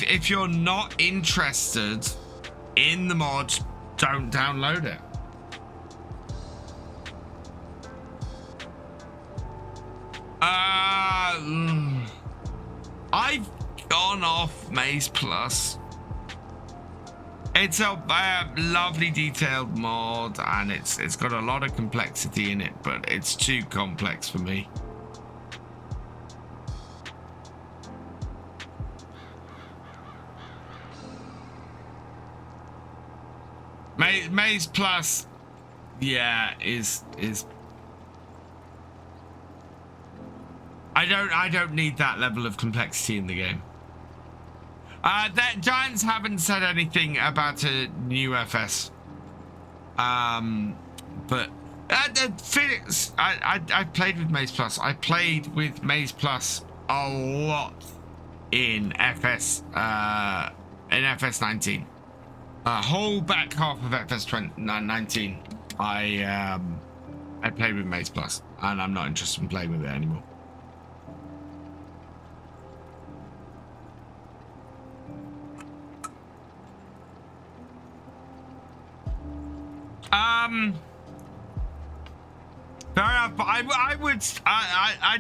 If you're not interested in the mod, don't download it. I've gone off Maze Plus. It's a lovely detailed mod, and it's got a lot of complexity in it, but it's too complex for me. Maze Plus, yeah, is I don't need that level of complexity in the game. That Giants haven't said anything about a new FS. But Felix, I played with Maze Plus. I played with Maze Plus a lot in FS 19. Whole back half of FS 19, I played with Maze Plus, and I'm not interested in playing with it anymore. Fair enough, but I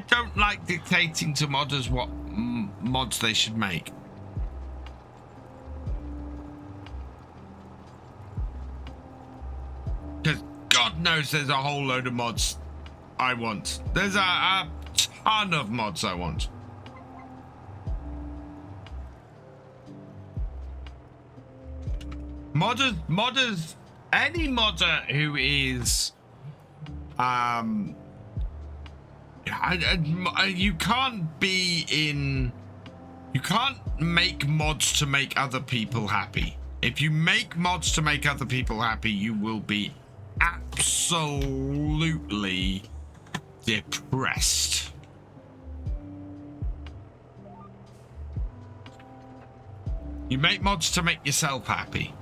don't like dictating to modders what mods they should make. Because God knows there's a whole load of mods I want. There's a ton of mods I want. Modders, any modder who is, you can't make mods to make other people happy. If you make mods to make other people happy, you will be absolutely depressed. You make mods to make yourself happy.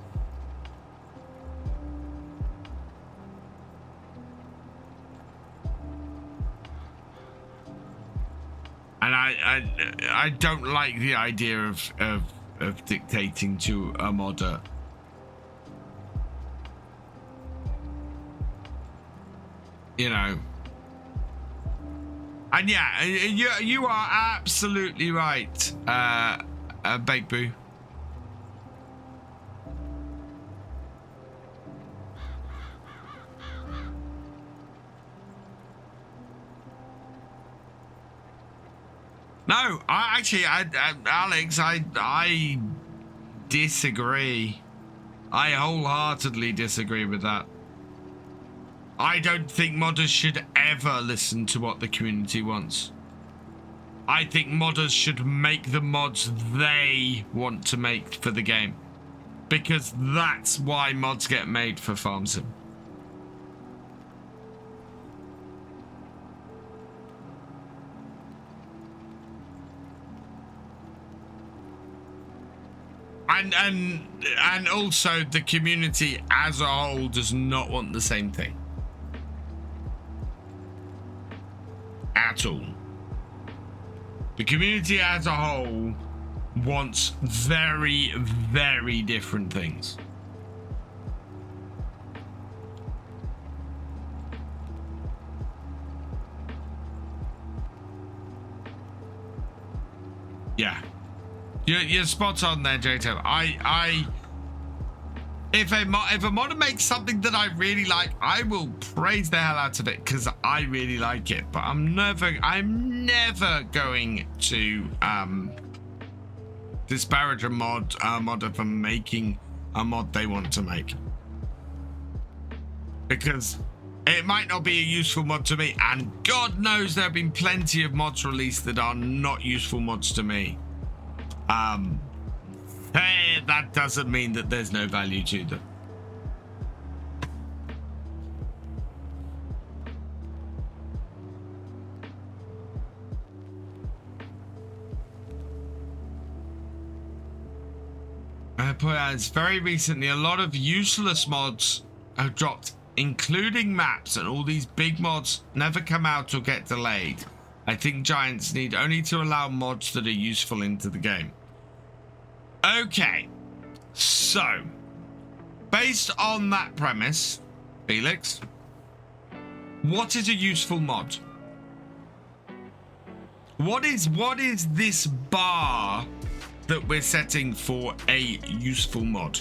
And I don't like the idea of dictating to a modder. You know. And yeah, you are absolutely right, Bake Boo. No, Alex, I disagree. I wholeheartedly disagree with that. I don't think modders should ever listen to what the community wants. I think modders should make the mods they want to make for the game. Because that's why mods get made for FarmSim. And also the community as a whole does not want the same thing. At all. The community as a whole wants very, very different things. Yeah. You're spot on there, J-Tow. If a modder makes something that I really like, I will praise the hell out of it because I really like it. But I'm never going to disparage a modder for making a mod they want to make, because it might not be a useful mod to me, and God knows there have been plenty of mods released that are not useful mods to me. Hey, that doesn't mean that there's no value to them. It's very recently, a lot of useless mods have dropped, including maps, and all these big mods never come out or get delayed. I think Giants need only to allow mods that are useful into the game. Okay, so based on that premise, Felix, what is a useful mod? What is this bar that we're setting for a useful mod?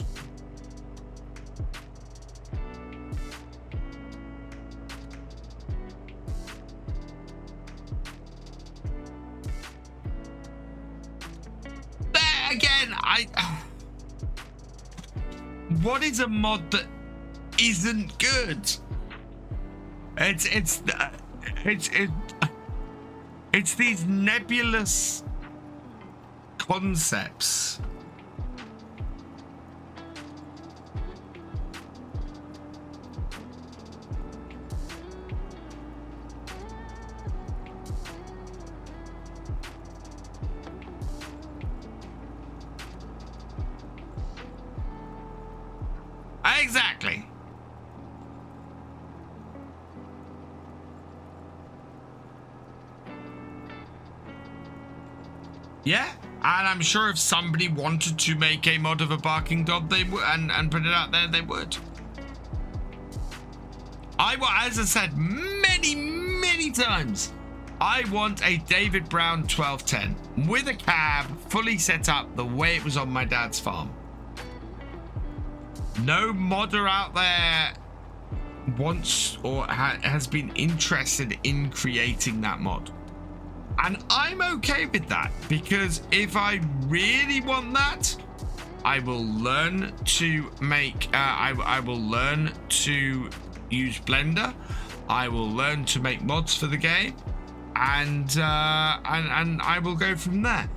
Again, what is a mod that isn't good? It's these nebulous concepts. Exactly. Yeah, and I'm sure if somebody wanted to make a mod of a barking dog, they would, and put it out there, they would. As I said many times, I want a David Brown 1210 with a cab, fully set up the way it was on my dad's farm. No modder out there wants or has been interested in creating that mod. And I'm okay with that, because if I really want that, I will learn to make, I will learn to use Blender. I will learn to make mods for the game, and I will go from there.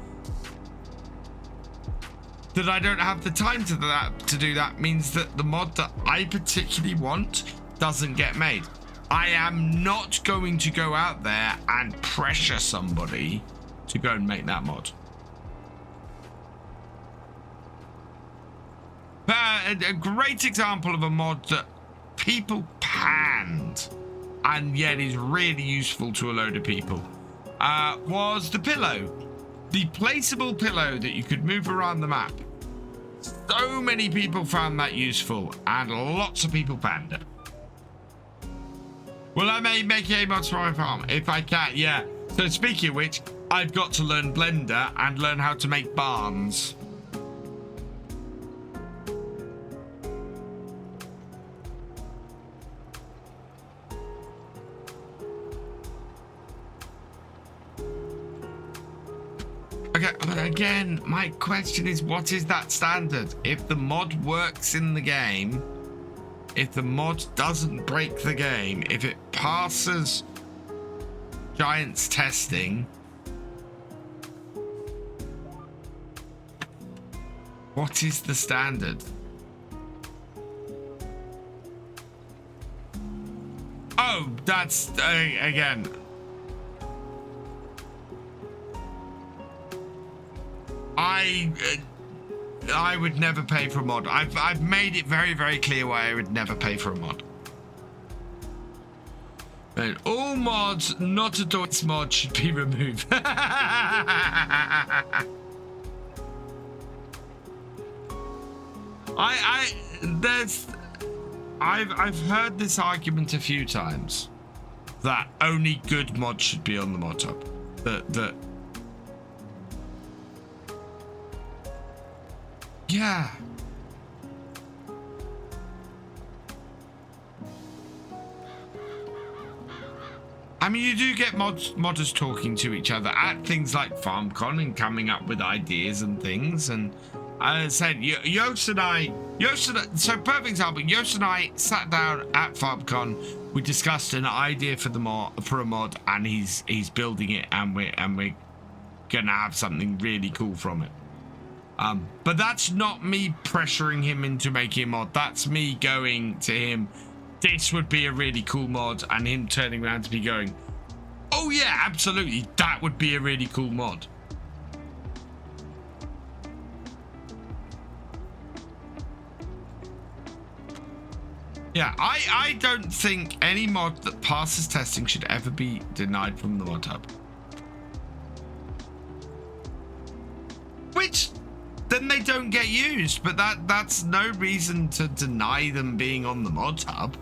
That I don't have the time to do that means that the mod that I particularly want doesn't get made. I am not going to go out there and pressure somebody to go and make that mod. A great example of a mod that people panned and yet is really useful to a load of people was the pillow. The placeable pillow that you could move around the map. So many people found that useful, and lots of people banned it. Well, I may make a mod for my farm if I can, yeah. So speaking of which, I've got to learn Blender and learn how to make barns. Okay, but again, my question is, what is that standard? If the mod works in the game, if the mod doesn't break the game, if it passes Giants testing, what is the standard? Oh, that's again. I would never pay for a mod. I've made it very, very clear why I would never pay for a mod. And all mods not a DOTS mod should be removed. I've heard this argument a few times that only good mods should be on the mod hub. Yeah. I mean, you do get modders talking to each other at things like FarmCon and coming up with ideas and things. And as I said, Yost and I, so perfect example, Yost and I sat down at FarmCon. We discussed an idea for a mod, and he's building it, and we're gonna have something really cool from it. But that's not me pressuring him into making a mod. That's me going to him, this would be a really cool mod, and him turning around to me going, oh yeah, absolutely, that would be a really cool mod. Yeah, I don't think any mod that passes testing should ever be denied from the mod hub. Which, then they don't get used, but that's no reason to deny them being on the mod hub.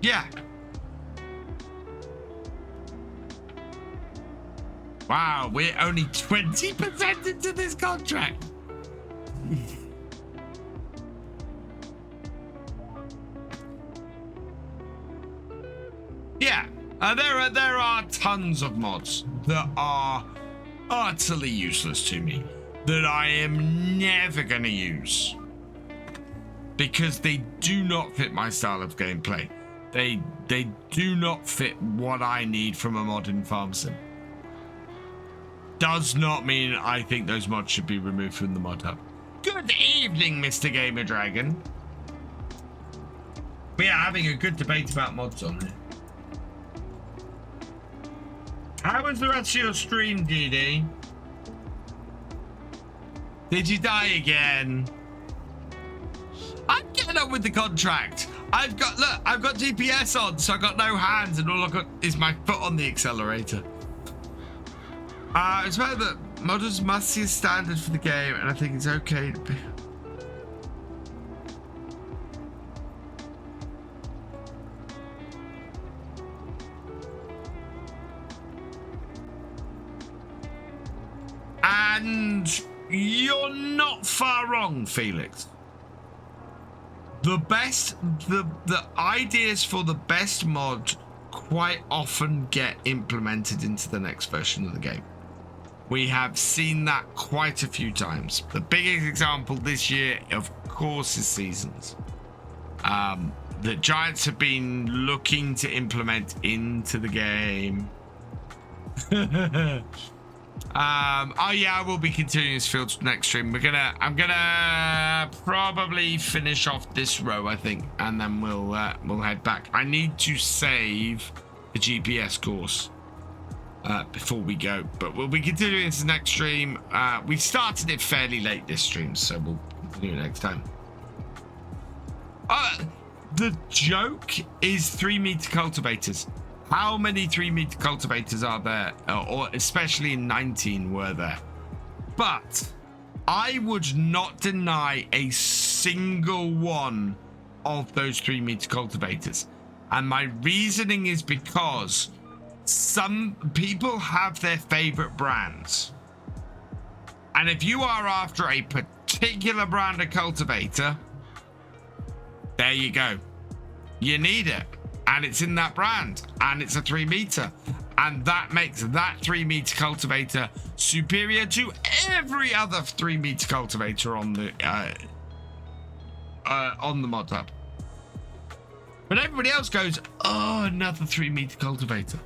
Yeah. Wow, we're only 20% into this contract. Yeah, there are tons of mods that are utterly useless to me that I am never going to use because they do not fit my style of gameplay. They do not fit what I need from a modern farm sim. Does not mean I think those mods should be removed from the mod hub. Good evening, Mr. Gamer Dragon. We are having a good debate about mods on here. How was the rest of your stream, DD? Did you die again? I'm getting up with the contract. I've got GPS on, so I've got no hands, and all I've got is my foot on the accelerator. It's about that modders must see a standard for the game, and I think it's okay to be. And you're not far wrong, Felix. The ideas for the best mod quite often get implemented into the next version of the game. We have seen that quite a few times. The biggest example this year, of course, is Seasons. The Giants have been looking to implement into the game. Oh yeah, I will be continuing this field next stream. I'm gonna probably finish off this row, I think, and then we'll head back. I need to save the GPS course before we go. But we'll be continuing this next stream. We started it fairly late this stream, so we'll continue next time. The joke is 3-meter cultivators. How many 3-meter cultivators are there? Or especially in 19 were there? But I would not deny a single one of those 3-meter cultivators. And my reasoning is because some people have their favorite brands. And if you are after a particular brand of cultivator, there you go. You need it. And it's in that brand. And it's a 3-meter. And that makes that 3-meter cultivator superior to every other 3-meter cultivator on the mod hub. But everybody else goes, oh, another 3-meter cultivator.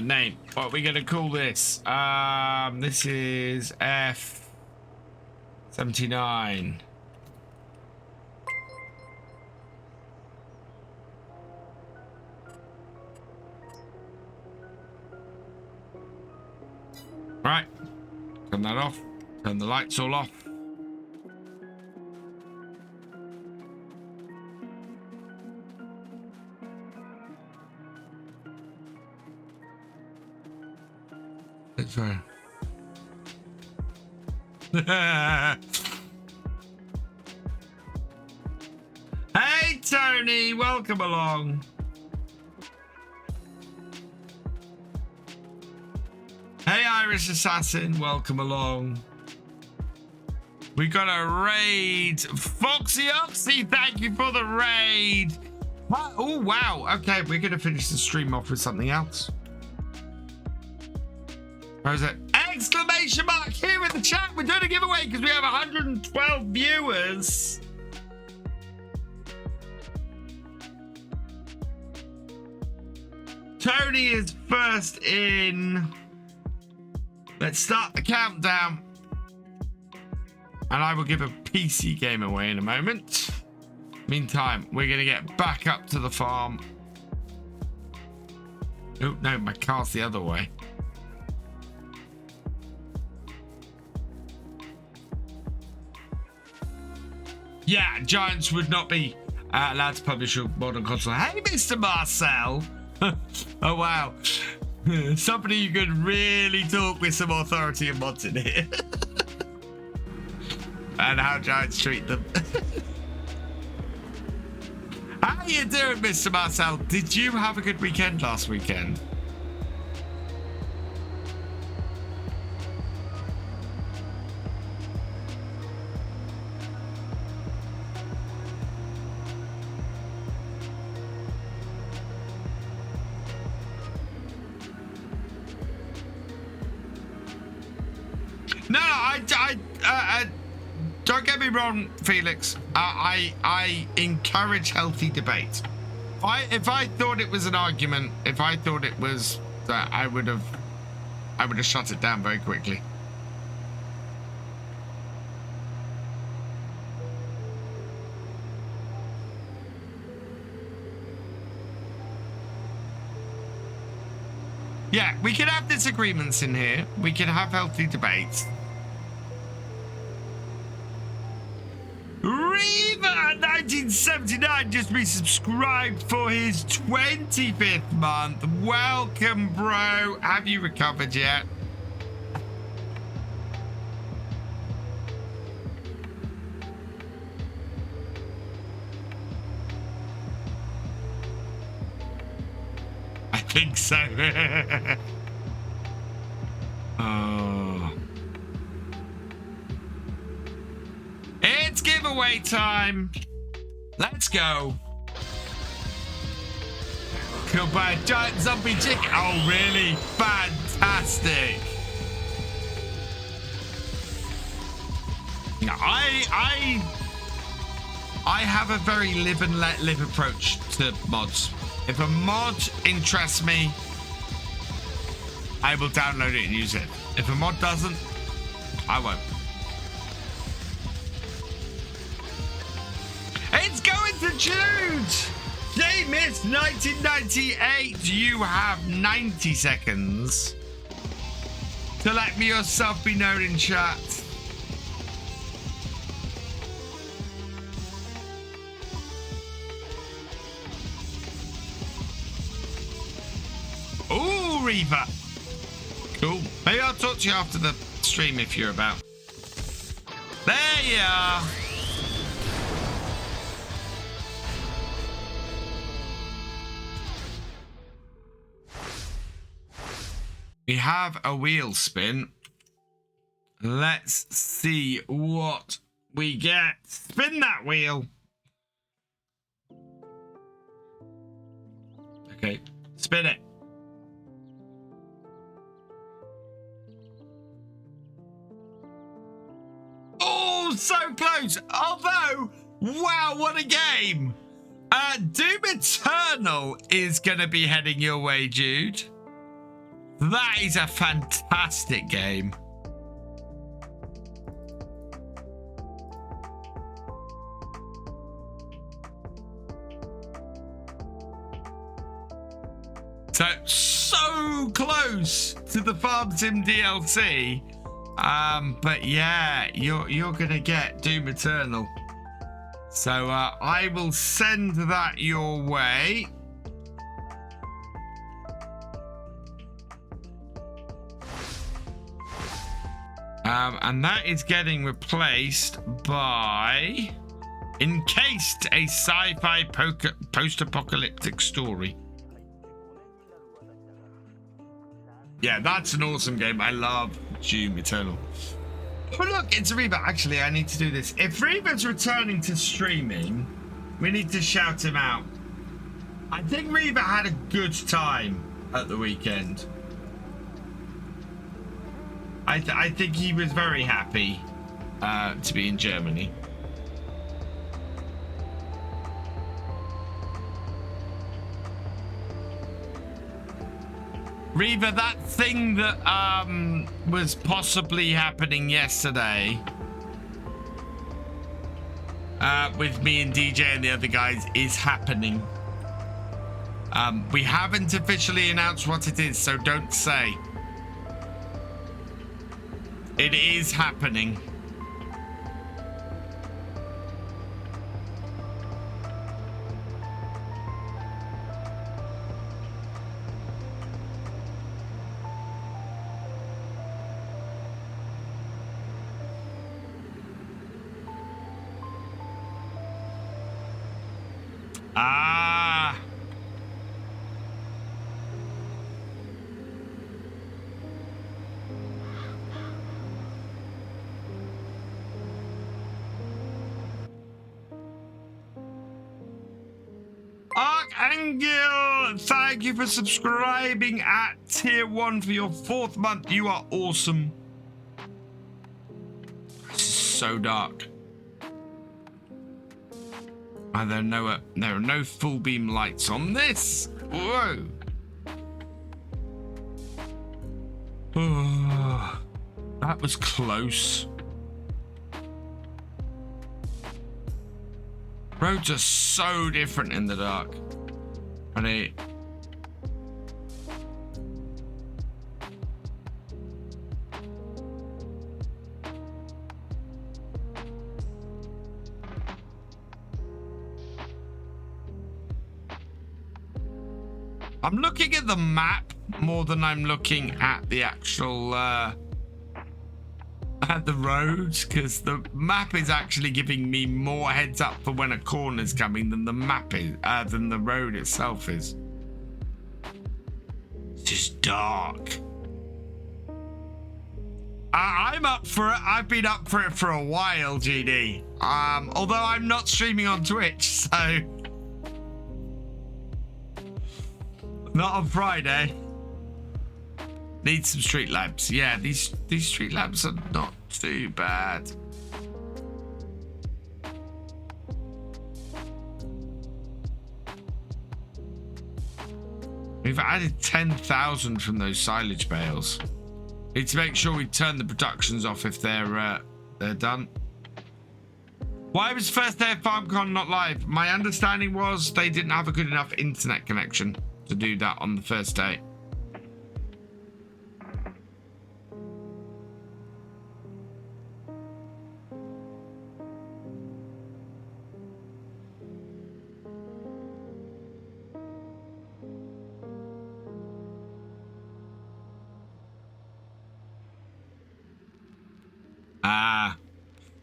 Name. What are we going to call this? This is F79. Right. Turn that off. Turn the lights all off. It's fine. Hey, Tony, welcome along. Hey, Irish Assassin, welcome along. We got a raid. Foxy Oxy, thank you for the raid. Oh, wow. Okay, we're going to finish the stream off with something else. Where is it? Exclamation mark here in the chat. We're doing a giveaway because we have 112 viewers. Tony is first in. Let's start the countdown. And I will give a PC game away in a moment. Meantime, we're going to get back up to the farm. Oh, no, my car's the other way. Yeah, Giants would not be allowed to publish a modern console. Hey, Mr. Marcel. Oh, wow. Somebody you could really talk with some authority and mods in here. And how Giants treat them. How you doing, Mr. Marcel? Did you have a good weekend last weekend? No, I don't get me wrong, Felix. I encourage healthy debate. If I thought it was an argument, if I thought it was that, I would have shut it down very quickly. Yeah, we can have disagreements in here. We can have healthy debates. Reva1979 just resubscribed for his 25th month. Welcome, bro. Have you recovered yet? I think so. Oh. It's giveaway time. Let's go. Goodbye, giant zombie chicken. Oh, really? Fantastic. I have a very live and let live approach to mods. If a mod interests me, I will download it and use it. If a mod doesn't, I won't. It's going to Jude! They missed 1998. You have 90 seconds to let me yourself be known in chat. Ooh, Reaver. Cool. Maybe I'll talk to you after the stream if you're about. There you are. We have a wheel spin. Let's see what we get. Spin that wheel. Okay, spin it. Oh, so close. Although, wow, what a game. Doom Eternal is going to be heading your way, Jude. That is a fantastic game. So close to the Farm Sim DLC. But yeah, you're gonna get Doom Eternal. So I will send that your way. And that is getting replaced by Encased, a sci-fi post-apocalyptic story. Yeah, that's an awesome game. I love Doom Eternal. Oh look, it's Reba. Actually, I need to do this. If Reba's returning to streaming, we need to shout him out. I think Reba had a good time at the weekend. I think he was very happy to be in Germany. Reva, that thing that was possibly happening yesterday with me and DJ and the other guys is happening. We haven't officially announced what it is, so don't say. It is happening. Ah. Archangel, thank you for subscribing at tier 1 for your 4th month. You are awesome. This is so dark. And there are no full beam lights on this. Whoa. Oh, that was close. Roads are so different in the dark. I'm looking at the map more than I'm looking at the actual at the roads, because the map is actually giving me more heads up for when a corner's coming than the map is than the road itself is. It's just dark. I'm up for it. I've been up for it for a while, GD. Although I'm not streaming on Twitch, so not on Friday. Need some street lamps. Yeah, these street lamps are not too bad. We've added 10,000 from those silage bales. Need to make sure we turn the productions off if they're done. Why was first day of FarmCon not live? My understanding was they didn't have a good enough internet connection to do that on the first day.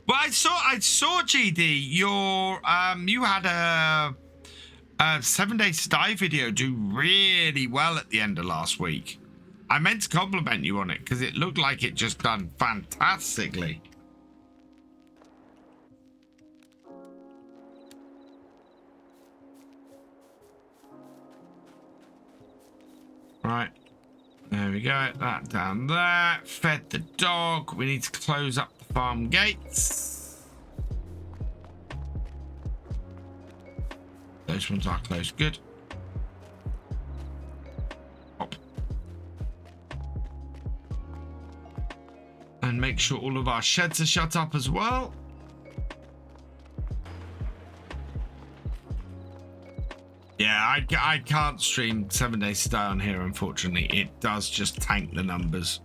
Well, I saw GD. You had a 7 Days to Die video do really well at the end of last week. I meant to compliment you on it because it looked like it just done fantastically. Right. There we go. That down there. Fed the dog. We need to close up the farm gates. Those ones are closed. Good. Hop. And make sure all of our sheds are shut up as well. Yeah, I can't stream 7 Days to Die on here, unfortunately. It does just tank the numbers.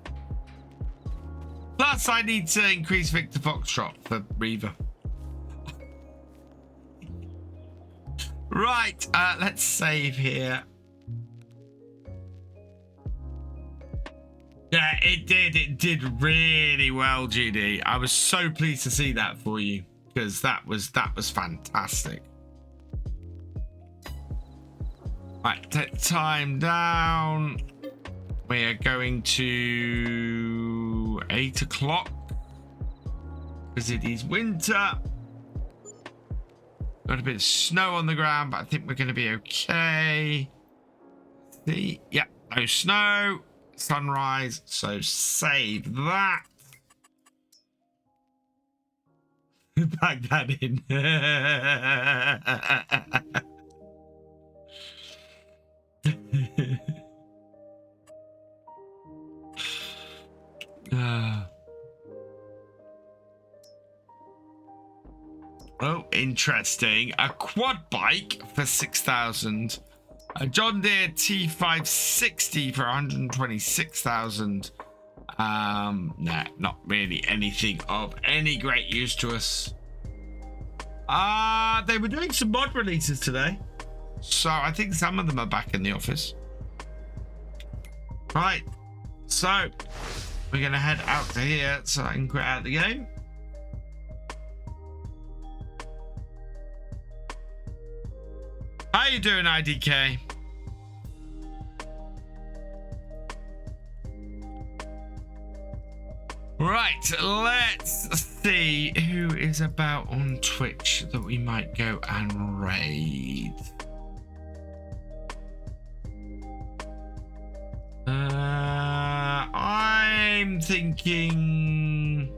Plus, I need to increase Victor Foxtrot for Reaver. Right, let's save here. Yeah, it did really well, GD. I was so pleased to see that for you because that was fantastic. Right, take time down. We are going to 8 o'clock because it is winter. Got a bit of snow on the ground, but I think we're going to be okay. See, yeah, no snow, sunrise, so save that. Back that in. Oh, interesting. A quad bike for 6,000. A John Deere T560 for 126,000. Nah, not really anything of any great use to us. They were doing some mod releases today, so I think some of them are back in the office. Right, so we're gonna head out to here so I can quit out the game. How you doing, IDK? Right, let's see who is about on Twitch that we might go and raid. I'm thinking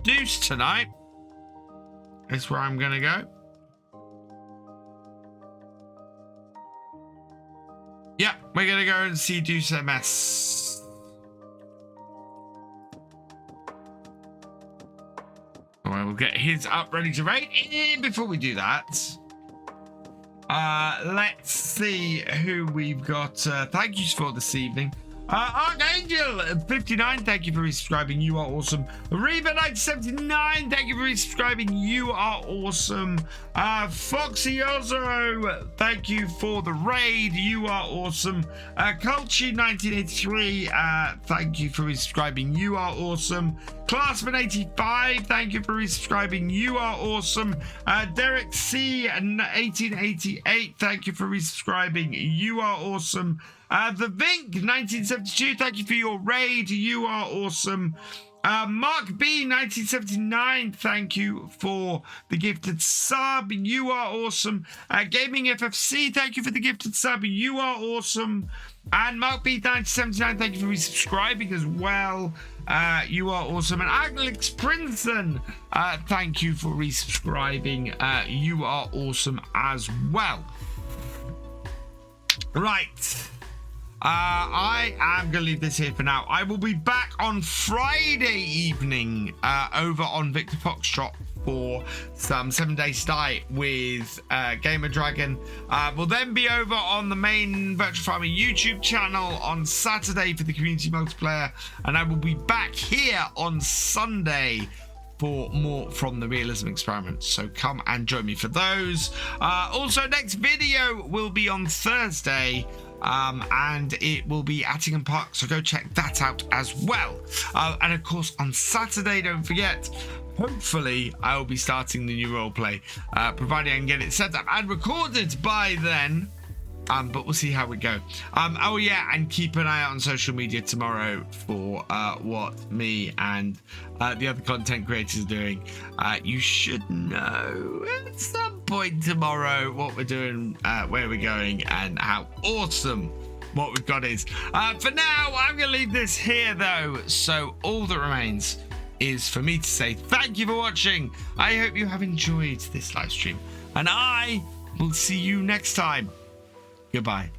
Deuce tonight is where I'm gonna go. Yeah, we're gonna go and see Deuce MS. I will get his up ready to raid. And before we do that, let's see who we've got. Thank yous for this evening. Archangel 59, thank you for resubscribing. You are awesome. Reba 979, thank you for resubscribing. You are awesome. Foxy Ozo, thank you for the raid. You are awesome. Culchi 1983, thank you for resubscribing. You are awesome. Classman 85, thank you for resubscribing. You are awesome. Derek C 1888, thank you for resubscribing. You are awesome. The Vink 1972, thank you for your raid. You are awesome. Mark B 1979, thank you for the gifted sub. You are awesome. Gaming FFC, thank you for the gifted sub. You are awesome. And Mark B 1979, thank you for resubscribing as well. You are awesome. And Alex Princeton, thank you for resubscribing. You are awesome as well. Right. I am going to leave this here for now. I will be back on Friday evening over on Victor Foxtrot for some 7 Day Start with Gamer Dragon. We'll then be over on the main Virtual Farming YouTube channel on Saturday for the community multiplayer. And I will be back here on Sunday for more from the Realism experiments. So come and join me for those. Also, next video will be on Thursday. And it will be Attingham Park, so go check that out as well. And of course on Saturday, don't forget, hopefully I will be starting the new roleplay, providing I can get it set up and recorded by then. But we'll see how we go. Oh yeah, and keep an eye out on social media tomorrow for what me and the other content creators are doing. You should know at some point tomorrow what we're doing, where we're going, and how awesome what we've got is. For now, I'm going to leave this here though, so all that remains is for me to say thank you for watching. I hope you have enjoyed this live stream, and I will see you next time. Goodbye.